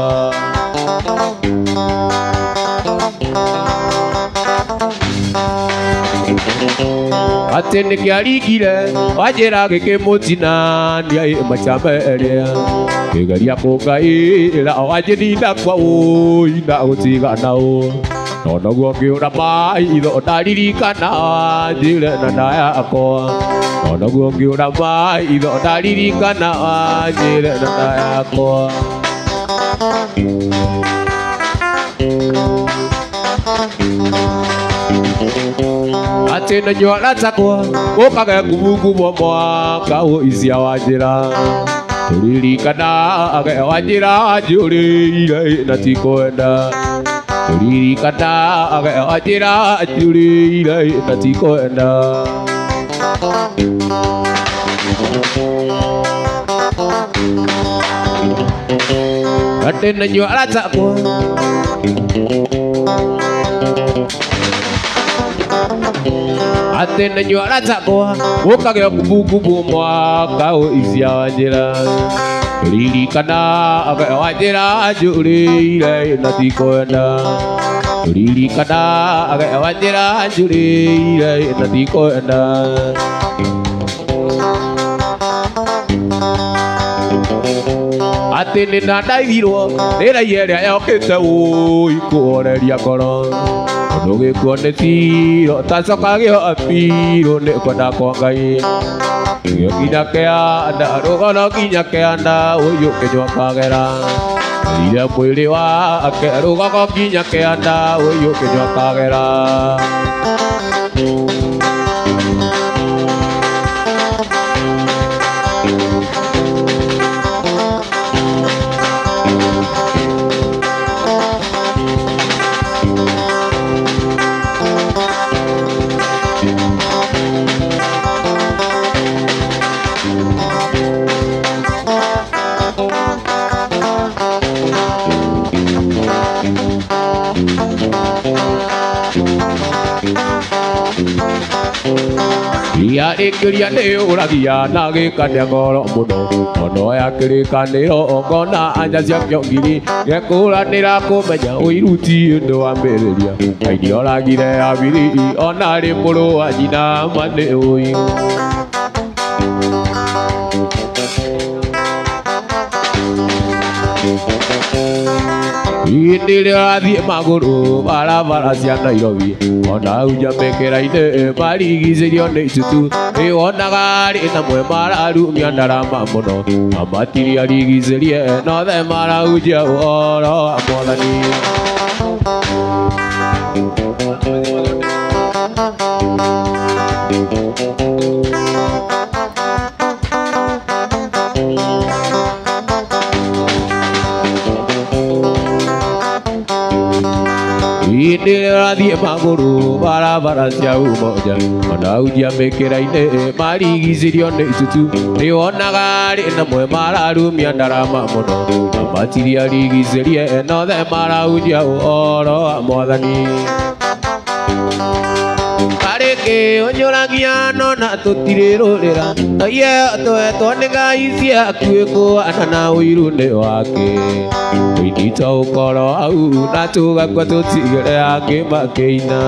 Atĩ nĩkĩaringire wanjĩra gĩkĩmũtina nĩarĩ maita merĩ. Kĩgeria kũngaĩra wanjĩrinda kwa ũi na gũtigana ũ. Noguo ngĩũra maitho ndaririkana wanjĩre na nda yakwa. Noguo ngĩũra maitho ndaririkana wanjĩre na nda yakwa. Atĩ nĩnyua aratakwa gũkage ngumungumo mwaka ũicia wanjĩra. Tũririkanaga wanjĩra wanjũrĩire na ti kwenda. Tũririkanaga wanjĩra wanjũrĩire na ti kwenda. Atĩ nĩnyua aratakwa atĩ nĩnyua aratakwa gũkage ngumungumo mwaka ũicia wanjĩra. Tũririkanaga wanjĩra wanjũrĩire na ti kwenda. Tũririkanaga wanjĩra wanjũrĩire na ti kwenda. Atĩ nĩnandaithirwo nĩ raia ĩrĩa yokĩte ũi kũhoreria ngoro. Ũndũ gĩkuo nĩ tiro tacoka gĩoapirwo nĩ kwenda kwa Ngai. Gĩo kinya kĩanda rũgano kinya kĩanda ũyũ kĩnyua kagera. Ire mwĩrĩ wake rũgano kinya kĩanda ũyũ kĩnyua kagera. Ria rĩkĩria nĩ ũragia na gĩkania ngoro mũno. Ono ya kĩrĩkanĩro ngona anja ciakĩo ngiri. Gekũranĩra kũmenya ũiruti ũndũ wa mbĩrĩria. Kaingĩ oragire abiri ona rĩ mũrũ wa nyina ma nĩ ũi. Indire athi maguru barabara cia Nairobi ona uja mekera-ine marigicĩirio nĩ itutu nĩwonaga arĩ namwe mararumia ndarama mũno amatiri arigicĩrie nothe marahunjia ũhoro wa Mwathani. Indire athi maguru barabara cia Umoja ona uja mekera-ine marigicĩirio nĩ itutu nĩwonaga arĩ namwe mararumia ndarama mũno amatiri arigicĩrie nothe marahunjia ũhoro wa Mwathani. Kareke onyoragia nona tũtirĩrũrĩra iye twetwo nĩ ngai ciaku kũhana na ũiru-inĩ wake tũinyita ũkoro hau na tũgakua tũtigĩre angĩ makĩina.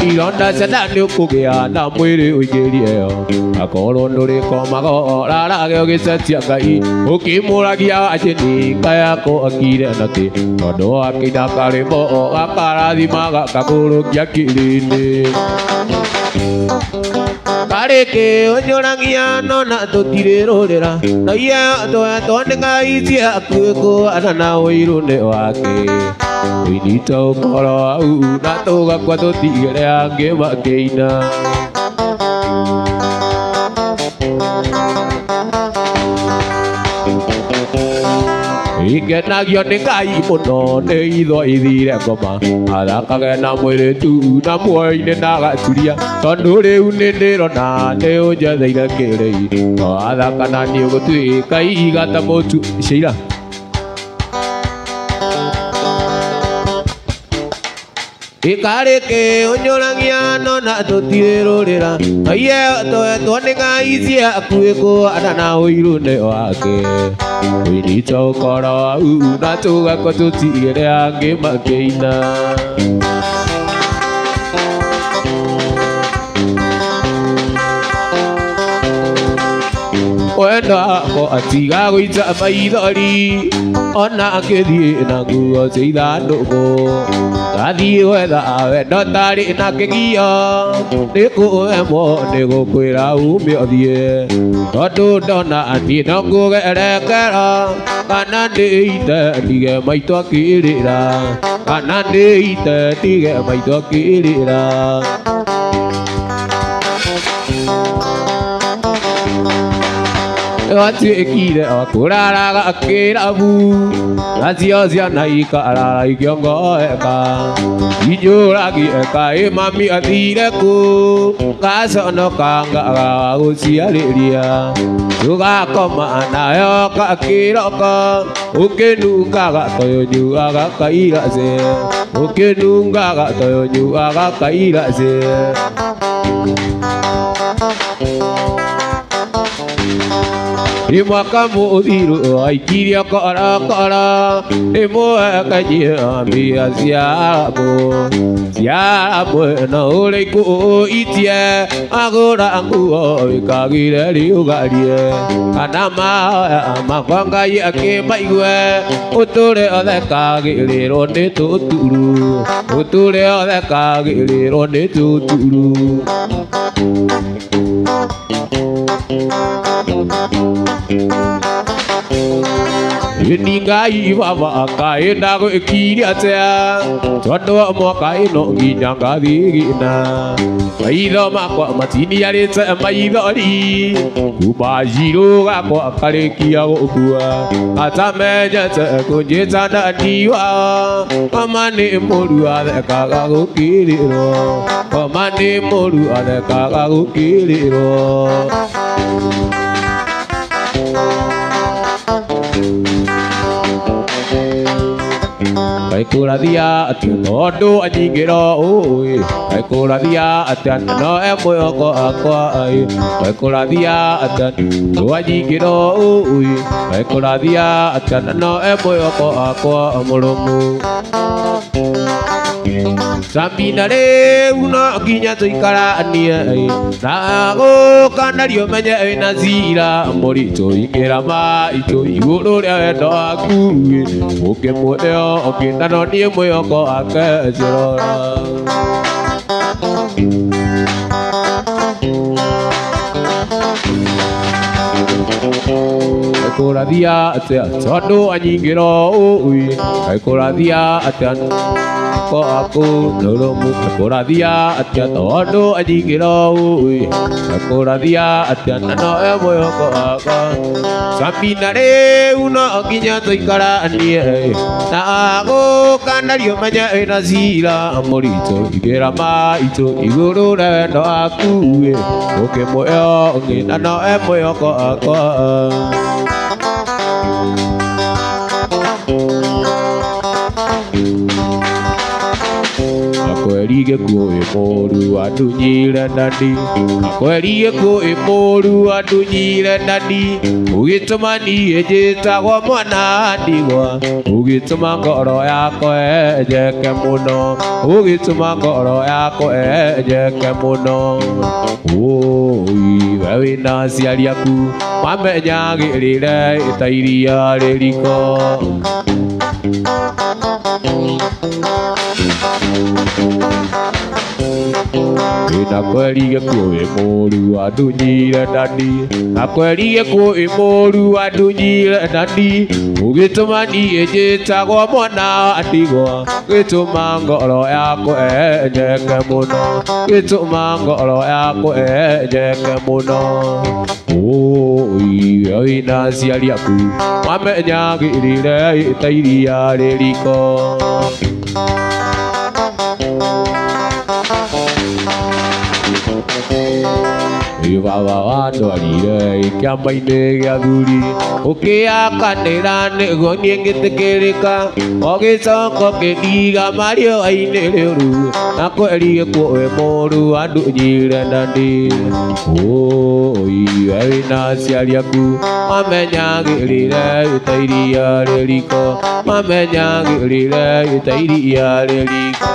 Ironda cia nda nĩ ũkũgĩa na mwĩrĩ ũingĩrie akorwo ndũrĩkomaga rarage ũgĩcetia Ngai ũkĩmũragia wacĩni kayako akire nakĩ tondũ wakĩina karĩmo gakarathima gakagũrũkia kĩrĩndĩ. Kareke onyoragia nona tũtirĩrũrĩra na iye twetwo nĩ ngai ciaku kũhana na ũiru-inĩ wake tũinyita ũkoro hau na tũgakua tũtigĩre angĩ makĩina. Ikenagio nĩ Ngai mũno nĩ itho ithire ngoma athakage na mũirĩtu na muoyo-inĩ na gaturia tondũ rĩu nĩ ndĩrona nĩ ũnjetheire kĩrĩi no athaka na niĩ gũtuĩka igata mũtu ciira. Kareke onyoragia nona tũtirĩrũrĩra iye twetwo nĩ ngai ciaku kũhana na ũiru-inĩ wake tũinyita ũkoro hau na tũgakua tũtigĩre angĩ makĩina. Wenda wakwa atiga gũita maithori ona angĩthiĩ na nguo cia ithandũkũ gathiĩ gwetha wendo tarĩ na kĩgio nĩkũhemwo nĩ gũkwĩra ume ũthiĩ tondũ ndona niĩ no ngũgerekera kana ndĩite ndige maitũ akĩrĩra kana ndĩite ndige maitũ akĩrĩra. Watuĩkire kũraraga kĩrabu nacio ciana ikarara ikĩongoeka inyũragie kaĩ mami athire kũ gaconoka ngaga gũciarĩria tũgakoma nayo kakĩroko ũkĩnungaga toyo nyuaga kairace ũkĩnungaga toyo nyuaga kairace. Mwaka mũthiru aikirio korokoro ĩmwe kanyia mbia cia arabu no ũrĩkũ itie agũra nguo wĩkagire riugarie kana mahoya makwa Ngai akĩmaigue ũtũre othe kagĩrĩrwo nĩ tũturu ũtũre othe kagĩrĩrwo nĩ tũturu. Ni Ngai baba kaĩ ndagwĩkire atĩa tondũ mwaka ĩno nginya ngathiĩ gĩna maitho makwa matiniarĩte maithori kuma njirũ gakwa karĩkia gũkua atamenyete kũnjĩta ndani wao mama nĩ mũru athekaga gũkĩrĩrwo mama nĩ mũru athekaga gũkĩrĩrwo. Kaikũrathia atĩa tondũ anyingĩro ũĩ kaikũrathia atĩa no mwĩhoko akwa kaikũrathia atĩa tondũ anyingĩro ũĩ kaikũrathia atĩa no mwĩhoko akwa mũrũmu. Sambinare uno ginya toikarania na go kanario menya na zira morito ingera ma ito iguru ria endo aku oke modeo oke nano ni moyo ko akazora Koradia atia sodo anyingiro ui koradia atia ko aku nolomu koradia atia todo anyingiro ui koradia atia nano moyo ko aka Sambinare uno ginya toikara anie na go kanario manya na zira morito igera ma ito iguru rendo aku oke moyo nano moyo ko aka Akweriye ko emoru adunyire nandi Akweriye ko emoru adunyire nandi Ugituma ni ejeta kwa mwana ndigwa Ugituma ngoro yako ejeke muno Ugituma ngoro yako ejeke muno Wewe nasi aliaku Mamenya girire itairia ririko Nakweriye ko emoru adunyire nandi Nakweriye ko emoru adunyire nandi Ugituma ni ejeta kwa mwana ndigwa Gituma ngoro yako ejeke muno Gituma ngoro yako ejeke muno Wewe nasi aliaku Mamenya girire itairia ririko Baba watwarire ikiamba-inĩ gĩa thuri ũkĩakanĩra nĩguo niĩ ngĩtĩkĩrĩka ũgĩcoka ũkĩndiga mariũa-inĩ rĩũru na kweri gĩkuũ wĩ mũũru andunyire nandi we wĩna aciari aku mamenyagĩrĩre ta iria rĩriko mamenyagĩrĩre ta iria rĩriko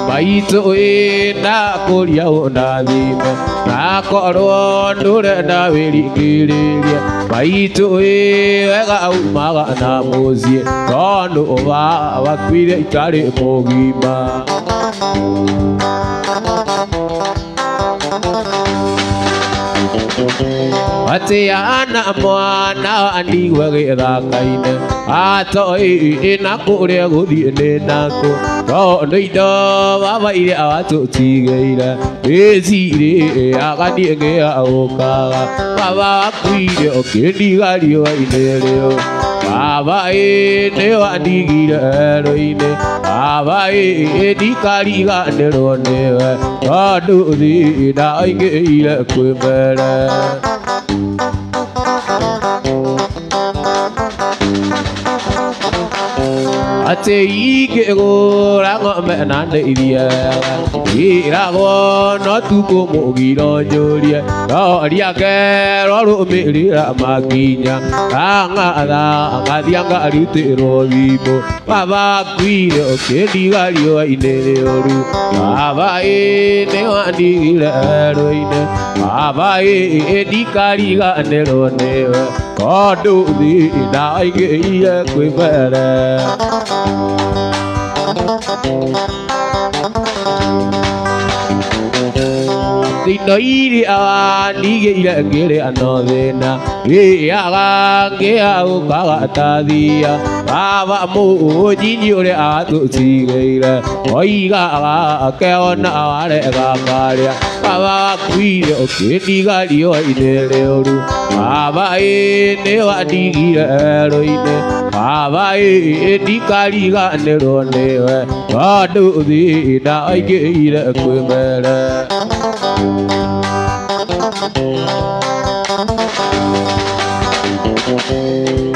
Maitu ina kuria unathime na korwo ndurenda wirigiriria Maitu wega umaga na mucie tondu uba wakwire itari mugima Atiana mwana andigwe gĩthaka-inĩ atoi ina kũrĩa gũthiĩ nĩ nako tondu indo baba iria watũtigĩire ĩcirĩ aganie ngĩagũkaga baba wakuire ũkĩndiga riũa-inĩ rĩu baba nĩ wandigire werũ-inĩ baba ndikariganĩrwo nĩwe tondu thina aingĩire kwĩ mbere Ate ingĩgũra ng'ombe na ndeithie iragwo no tu kũmũgira njũrie no riake rũrũmĩrĩra makinya ngang'atha ngathiĩ ngarutĩrwo wimbo baba wakuire ũkĩndiga riũa-inĩ rĩũru baba nĩ wandigire werũ-inĩ baba ndikariganĩrwo nĩwe tondu thina aingĩire kwĩ mbere Thino iria wandigĩire ngĩrĩa no thĩna ngĩaga ngĩagũkaga ta thia baba mũnyinyi ũrĩa watũtigĩire oigaga akĩona warega ngarĩa baba wakuire ũkĩndiga riũa-inĩ rĩũru baba nĩ wandigire werũ-inĩ baba ndikariganĩrwo nĩwe tondu thina aingĩire kwĩ mbere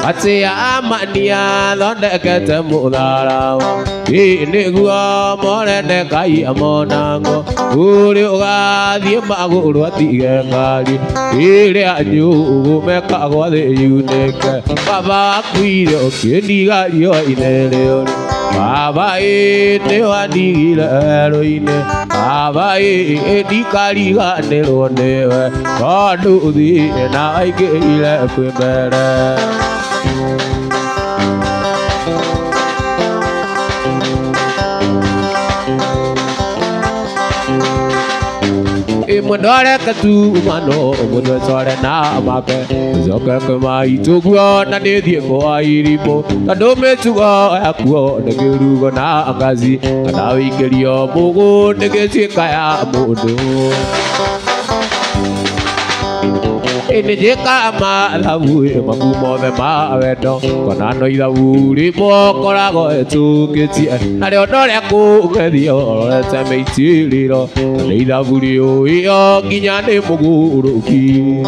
Asia amania donde que te mudara ini gua more de kai amonango uri ga di maguru tiga kali iri aju me kagwa de yuneke baba kuiro que diga yo ineleo baba te wa digila heroine baba di kali ga nero ne kadu di na ai ke ile pembere Mudore katu mano mudore sore na make zoke kema itugwa na de die ko airipo kadome tuwa akuo de gerugo na angazi na wikerio bugo de gesi kaya mudo Ini jeka ma lawu magu mo me ma wedo kona no ida wuri po kora go etu keti na de odore ku gedio se me tiliro na ida wuri o io kinyane mugu uruki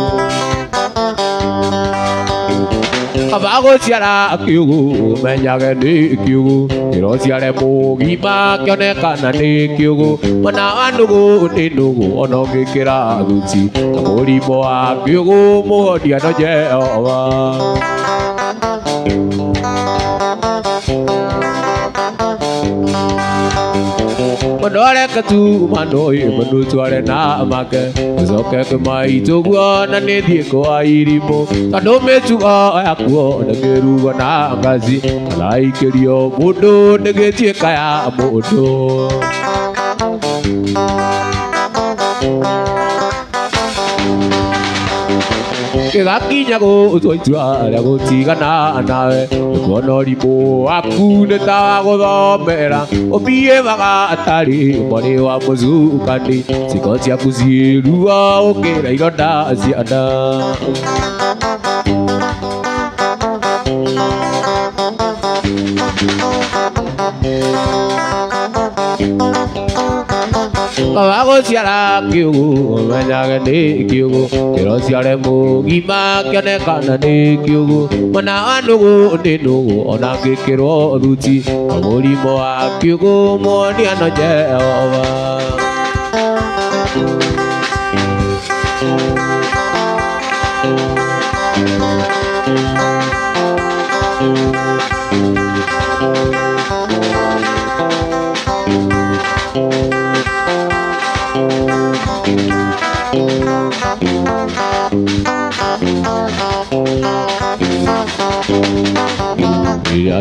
Abago siara kyugu menyage ni kyugu iro siare mugi ma kyone kana ni kyugu mana anugu ni nugu ono kira luci amori mo kyugu mo dia no je owa Madore katu manoi manu tuare na make zoke kemai tugwa na ne die ko airimo kadome tuwa aku na geru na ngazi lai kerio bodo nege tie kaya bodo Kaki nyago tuai tua lago tiga na nae kono ripo aku ne ta go do mera opie baga atari mone wa mozu kani siko sia kusi rua oke rai roda si ada Kawago siara kyugu menyaga ne kyugu kero siare mo gima kyane kana ne kyugu mana anugu ne nugu onage kero ruchi amori mo kyugu mo ni ano je owa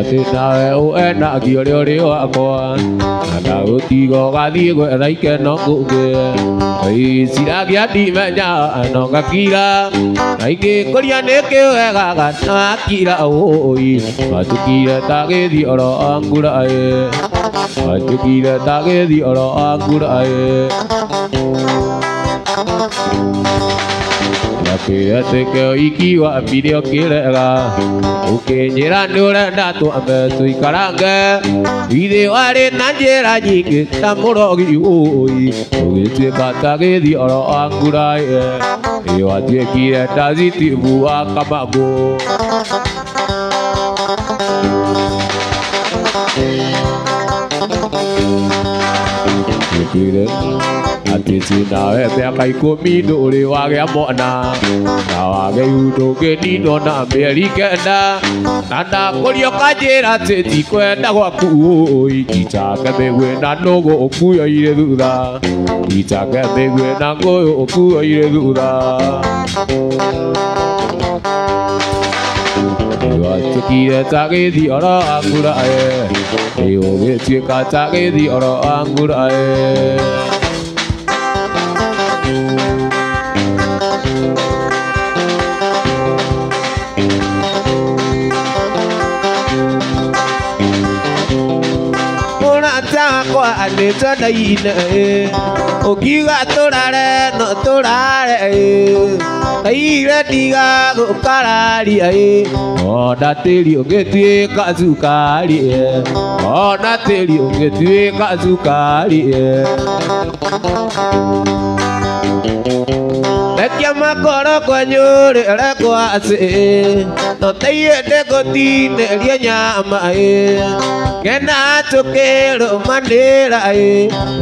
Ate na o ena giore ore ako na utigo gadi go raike no kuge ai sira gya di manya no gakira raike koria ne ke ga ga na kira oi matukira tage di oro angura e matukira tage di oro angura e Kete ke iki wa video kira Oke nyera nura datu ambe tu ikaranga video are nanjera jike tamuro gi oi Oke kata ke di oro angurai e wa tie kira tazi ti bua kamago Kira Ati sina pe kai komi do re wa ga mo na wa ga u do ke ni do na America na nanda ko yo ka jera te ti ko na wa ku oi ki cha ka be we na no go ku yo ire du da ki cha ka be we na go ku yo ire du da Wa te ki ta ke di ora angura e o ge ti ka ta ke di ora angura e ane tada ina okiga torare no torare aire diga go karari o dateli ogetue kazukari o dateli ogetue kazukari Ekia makoro kwa nyore kwa ase no teye de gotine lia nyama Kena tokero mandera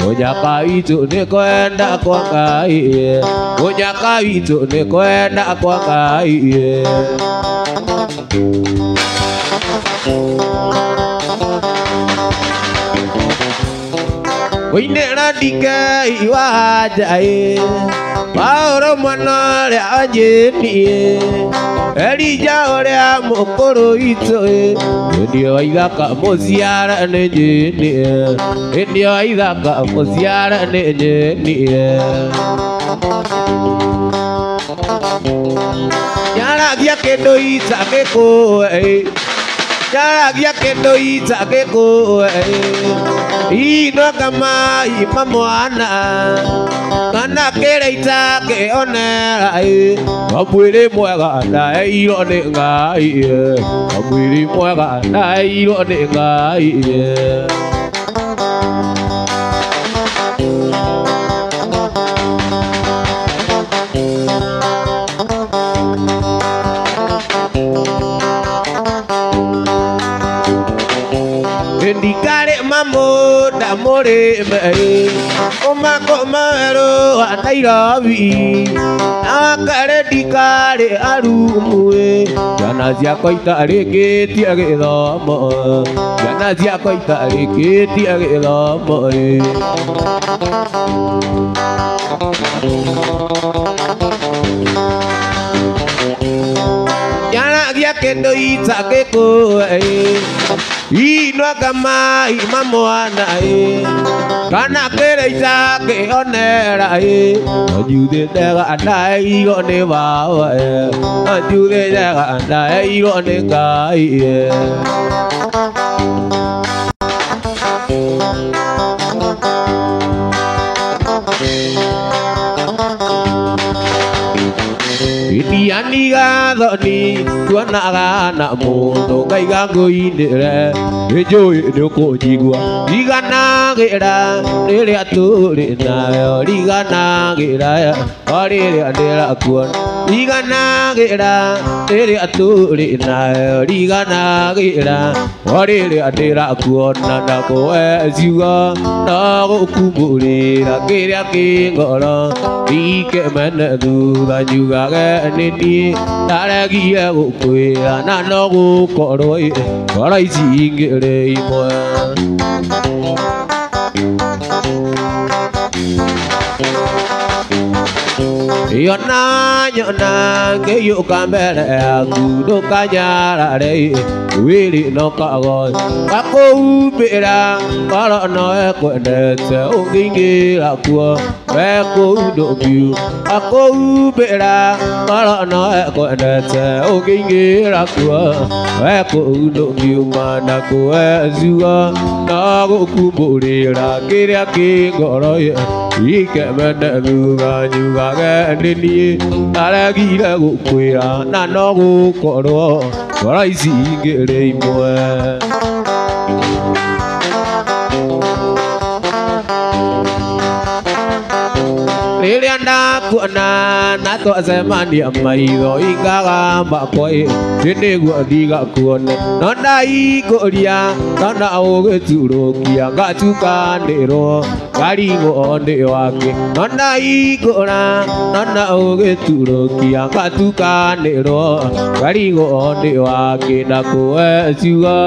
Oja kawitu ni kwenda kwa ngai Oja kawitu ni kwenda kwa ngai Winera dika iwajae Paoro manore ajeni Elija orea mokoro itoe Ndio igaka moziara nejeni Ndio igaka moziara nejeni Yara vya kendo itake koe Yara vya kendo itake koe Ino kama imamwana Kana kere itake onera Kamwiri mwega na iro ni ngai Kamwiri mwega na iro ni ngai Ndikare mamo da more me Oma komaro Nairobi Nakare dikare arumue Jana ziako itare keti age dhomo Jana ziako itare keti age dhomo Jana ziake ndo itake koe Ino kama imamwana Kana kere itake onera Ajude tega anai one wawa Ajude tega anai one ngai Itiani gadoni Tuana gana mundo Gaiga goinere Ejoi doko jigua Ligana gira Nere aturi na Ligana gira Orire andera kuon Ligana gira Nere aturi na Ligana gira Orire andera kuon Nanda koe ziwa Nago kumurira Kira kingoro Ike mene duga juga nini Taragia gukwira Na no gukoroi Kora izingire imwe Yona ke yu kamere aku do kanyara re wili no kago aku ubira kala no ko ndete ungingi aku aku do biu aku ubira kala no ko ndete ungingi aku aku do biu mana ko azua na go kumurira kira kingoro ike mena luga juga nini Taragira gukwira na no gukorwo Kora izingire imwe Riria ndakuona na twacemania maitho ingaga makoi nĩguo ndigakuone no ndaingũria kana ũgĩturũkia ngatukanĩrwo ngarigwo nĩ wake no ndaingũra kana ũgĩturũkia ngatukanĩrwo ngarigwo nĩ wake na kũwe ciugo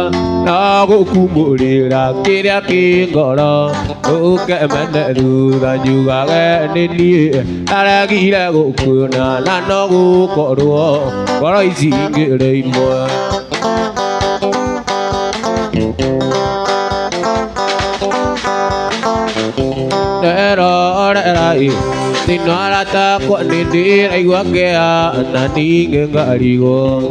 na gũkumũrĩra kĩrĩa kĩ ngoro ũkemene thutha njugage nĩ niĩ aragire gũkuona na no gũkorwo ngoro ici ingĩrĩ imwe Nerorerai Tinarata kwa nindiraigua ngea na ninge ngarigo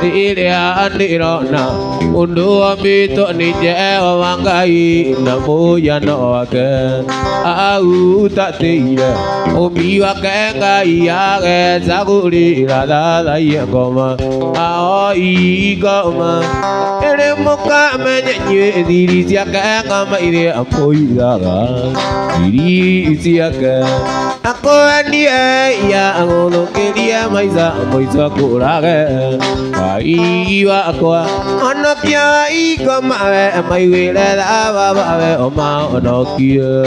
Niria ndirona Undu wa mito ni Jehova Ngai na muyano wake Au tateire Umi wake Ngai agecagũrĩra thathaia ngoma ai gama ere muka menye diri siaka kama ire apoi daga diri siaka aku dia ya ngono ke dia maisa kuraga ai wa aku ana pia i kama mai wele da ba ba o ma ono kia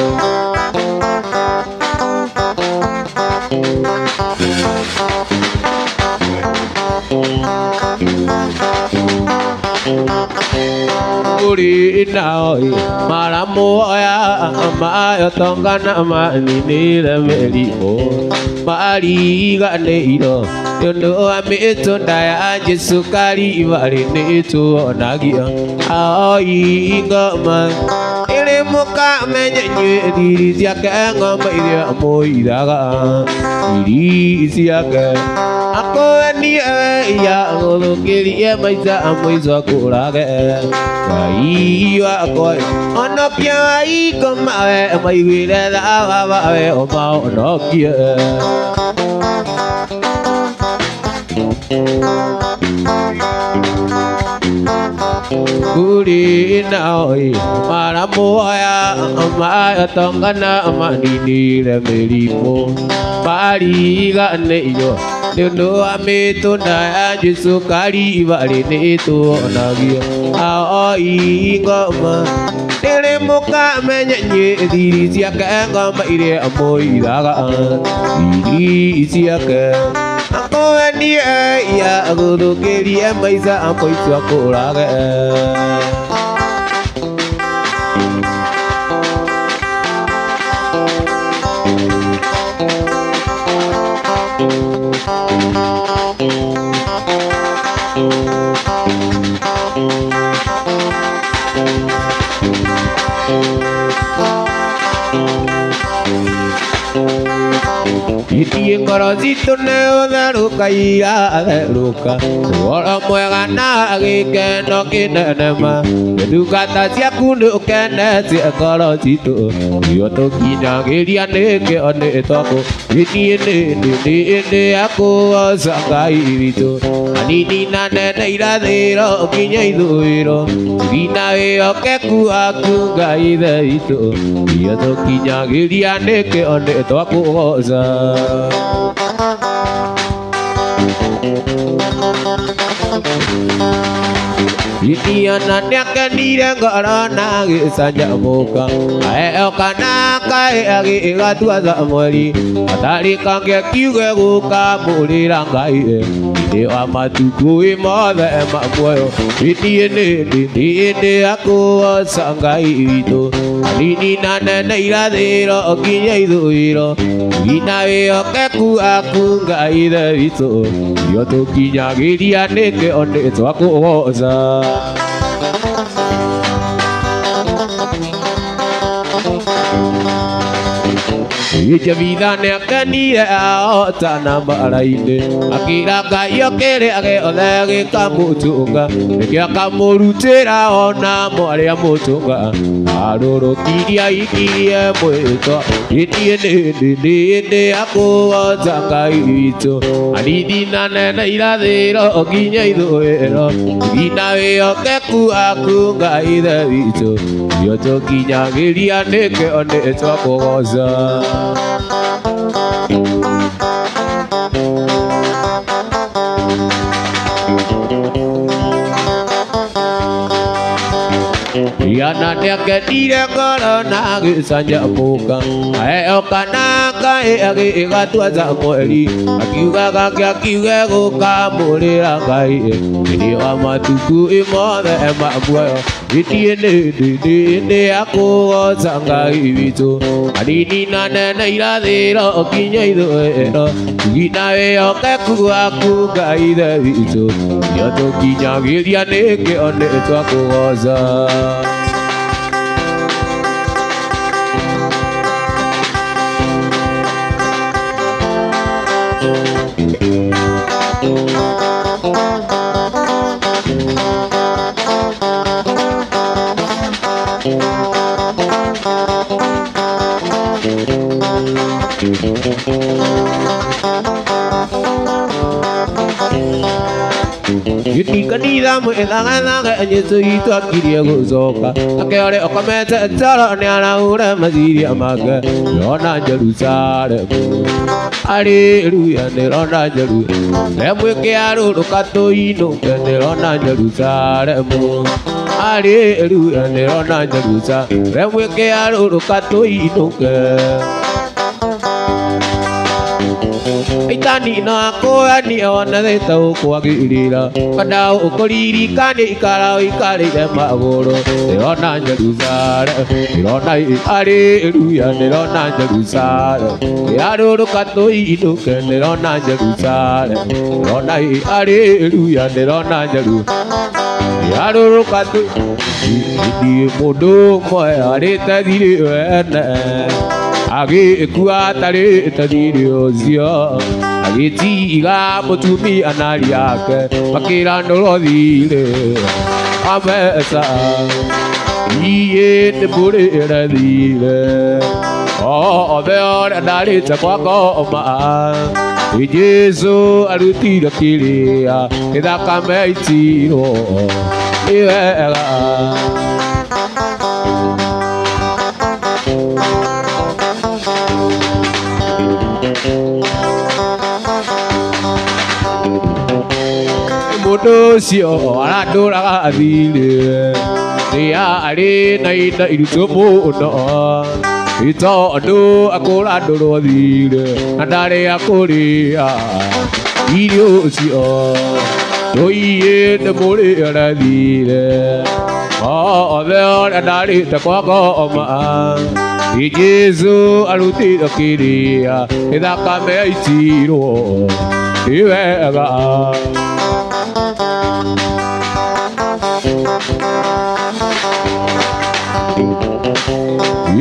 Uri naoi maramo ya ma yo tongana ma ni le melimo mari ga ne iro yondo ame tonda ya Yesu kali ibare ne to nagi ai ngama ere muka menye diri siaka ngama ire moi daga diri siaka aku dia ya ngolo kiri ya maisa amoi sakuraga kai wa koi ono pia i koma mai wile da ba ba o ma ono kia Uri naoi maramo ya ma tongana ma ni le melimo pari ga ne yo Dono ame tunda Yesu kali ibare ne to nagi ai ngoma tere muka menye diri siaka ngoma ire amoi daga diri siaka aku dia ya guru kiri maisa amoi sakuraga Iti korosito neo da ruka iya da ruka Wala muega na agike no kine nema Eduka tasia kundu kene si korosito Yo to kina geria neke one toko Ini ene aku sangai irito Anini na nene ira dero kinya iduiro Ina veo ke ku aku gai da ito Yo to kina geria neke one toko oza Ini anaknya kanira karena kisahnya muka Ayo kana kai agi igatua zamori Atari kangge kiuge buka muli rangai Ini amatu kui mada emak boyo Ini aku sanggai itu Ini nana iradero kinya itu iro Ina veo keku aku ngai da itu Yo to kinya giria neke onde itu aku oza Ija vida ne akania o tana barainde akira kayo kere age olege kamutunga Nekia kamurutera ona moare amutunga Aroro kiria ikiria mweto Ine aku ozanga ito Anidina nena iradero okinya idoero Ina veo keku aku ngaida ito Yoto kinya giria neke one eto ako goza Yana dia kedira korona kisanya muka Ayo kana kai agi igatua zamori Akiuga kaki akiuga kuka mulira kai Ini amatuku imode emak buayo Ini aku sangai itu Adini nana iradero okinya idoero Gina veo keku aku gaida itu Yoto kinya giria neke one itu aku goza Ini kanida mo elanga anyeso ito akiri agozoka Akeore okamete taro ni anaura maziri amaga Yona Jerusalem Hallelujah nerona Jerusalem Remwe ke aruru kato ino nerona Jerusalem Hallelujah nerona Jerusalem Remwe ke aruru kato ino Itani na ko ani ona de tau ko agirira kadau okoriri kane ikarao ikare de magoro de ona Jerusalem irona hallelujah de ona Jerusalem yaroro kato ino ke de ona Jerusalem irona hallelujah de ona Jerusalem yaroro kato di modo mo are tadire ene Agi kuatare tadirio zio Agi tiga motumi analiake Makira nolodile Amesa Iye te pure eradile Oh beor adari takwa koma Jesu alutira kilia Eda kame itiro Iwega Modosio aradora adile dia are naina irutomo no ito ado akola doro adile andare akoria idiosio doiye de more adile oh there andare takwa ma Jesu aluti akiria eda kame itiro iwega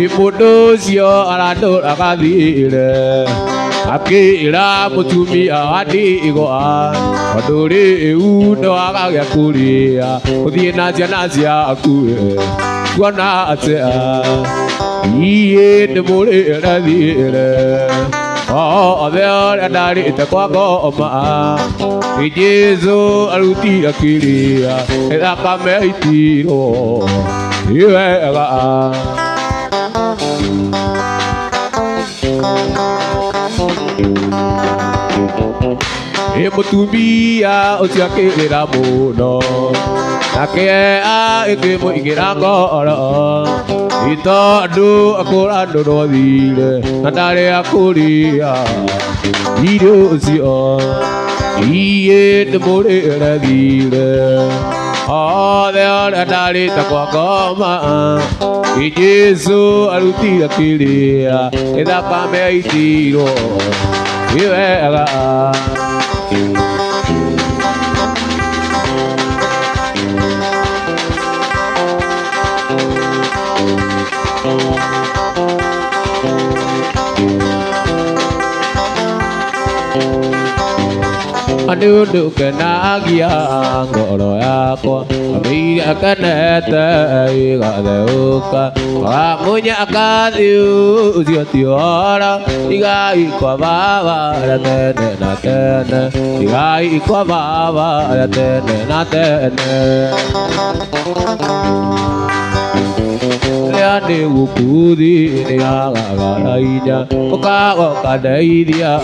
Imodosio arador akadile Akira mutumi adi goa Adore uno akagya kuria Odie nazia akue Guana atea Iye nemore radile Oh there adari takwa goma Jesu aluti akiria Eda kame itiro Iwega Emotumia otiake era mono Nake a ekemo igirangoro Ito adu akorando no dile Nandare akoria Ido sio Iye nemore era dile Oh there adari takwa goma Jesu aluti akiria Eda kame itiro Iwega Adudu kena agia ngoro yako Ami akanete igadeuka Amunya akadiu ziotiora Igai kwa baba ratene na tene Igai kwa baba ratene na tene Leane ukudi ni agagainya Oka kadaidia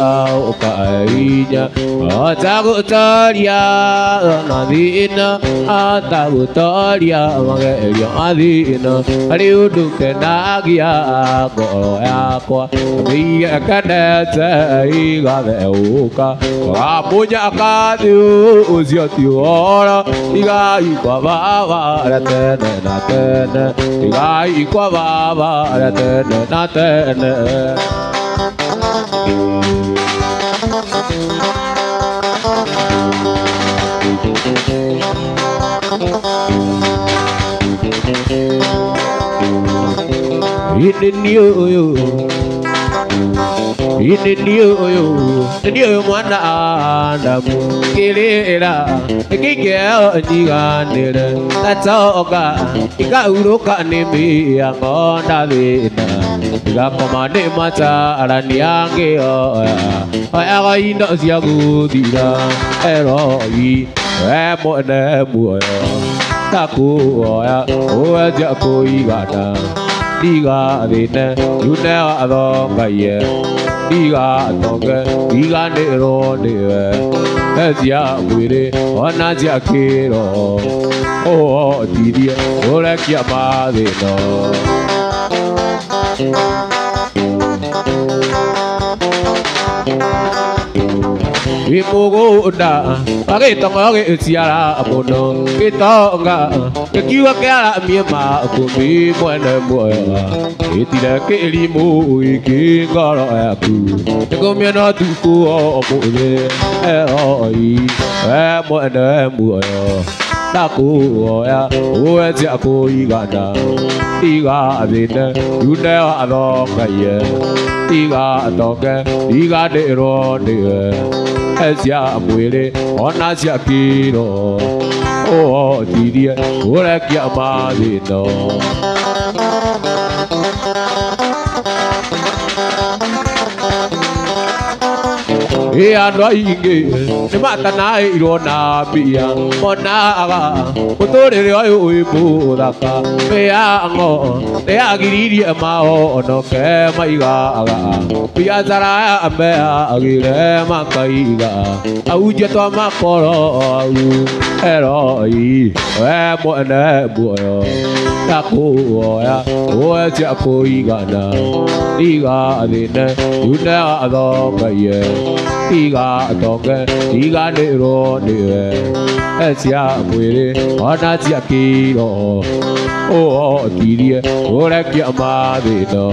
okainya Atagu taria nadina Atagu taria magerio adina Ariudu kenagia goro yakwa Mia kanete igadeuka Amunya akadiu uziotiora Igai kwa baba ratene na tene Igai kwa baba ratene na tene Ini mwana Adamu kilera ikigeo nyiganire tatoka ikauruka nimi yangonda thina igakomane mata arani yange oya oya inda cia guthira eroi mo ne mu ta ku ya o ja ko I ga na đi ga de ne yu ne a do ga ye đi ga do ga đi ga ne ro de e ja wi de wa na ja ke ro o di di o la kya ma de no Imugo da, pagi tonga ke siara abono, kita enggak, kekiwa kaya miema aku mi mana muaya, tidak ke limu iki kalau aku, aku miana tuku aku le, oi, mana muaya. Taku ya, uwe jaku igana, tiga dina, yuna ado kaya, tiga toke, tiga dero de, esya muere, ona jakiro, oh tidia, ure kiamadino. Ia no inge ne mata na iro na bia mona aga utore re oi ui buraka me ango te agiriri ma o no ke mai ga aga bia zara me agire ma kai ga au je to ma koro au eroi e mo ne bu yo ta ku ya o ja ko I ga na I ga de ne u na ado ga ye Tiga toke, tiga nero ne, esya muere, ona sia kiro, oh tirie, ora chiamade no.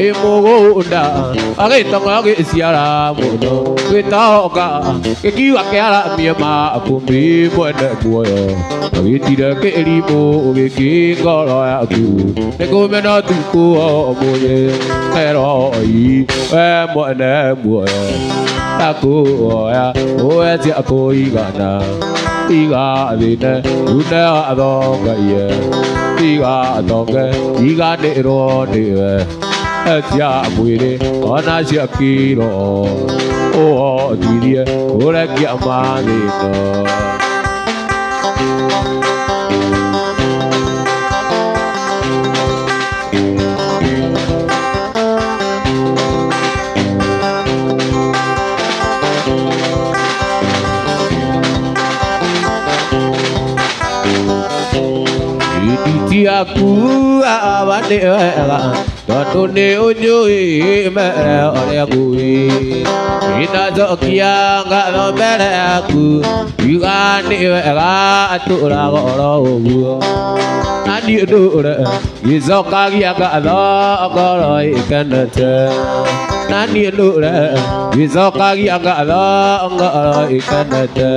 Imugo da, age tonga ge siara mono, kita oka, kekiwa kaya miema aku mi buena buoyo. Age tidak ke limu ge kalau aku, neko mena tuku omoye, eroi, buena buoyo. Aku ya, si aku igana, tiga dina, una ado kaya, tiga toke, tiga nero de. Esya muere, ona sia kiro, oh diria, ora chiamade no. Di aku awake Tone onyoi me ore aku ina zokia ga no bere aku igani ga atura goro bu ani dure izoka gi ga lo goro ikanate nani dure izoka gi ga lo goro ikanate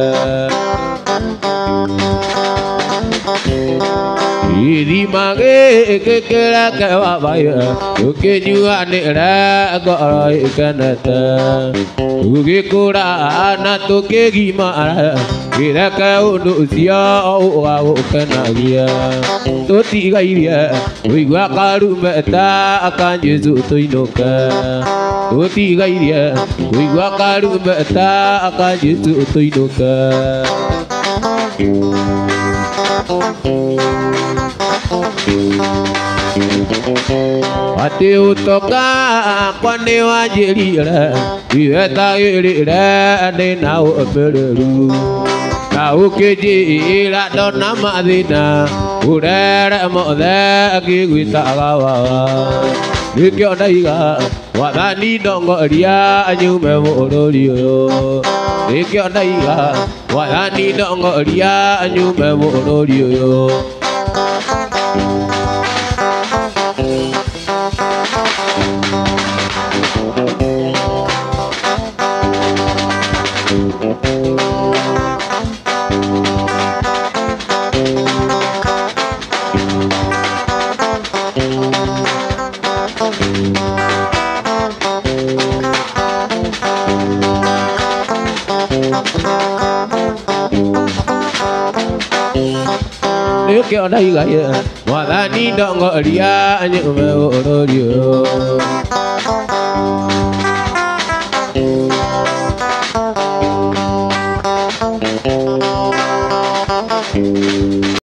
Iri mage kekera kawa baya, uke juga nera gorai kanata, uke kura nato ke gimana, kira kau nusia au kanagia, tu tiga iria, uigwa karu beta akan Yesus tu inoka, tu tiga iria, uigwa karu beta akan Yesus tu inoka. Ati utoka kwane wajirira Iweta yirira ade nao pereru Nao kejira dona madina Urere mode kiguita gawa Nikyo daiga Wadani dongo ria anyume mororio Nikyo daiga Wadani dongo ria anyume mororio dai gaya Mwadhani dongo ria nyume ororio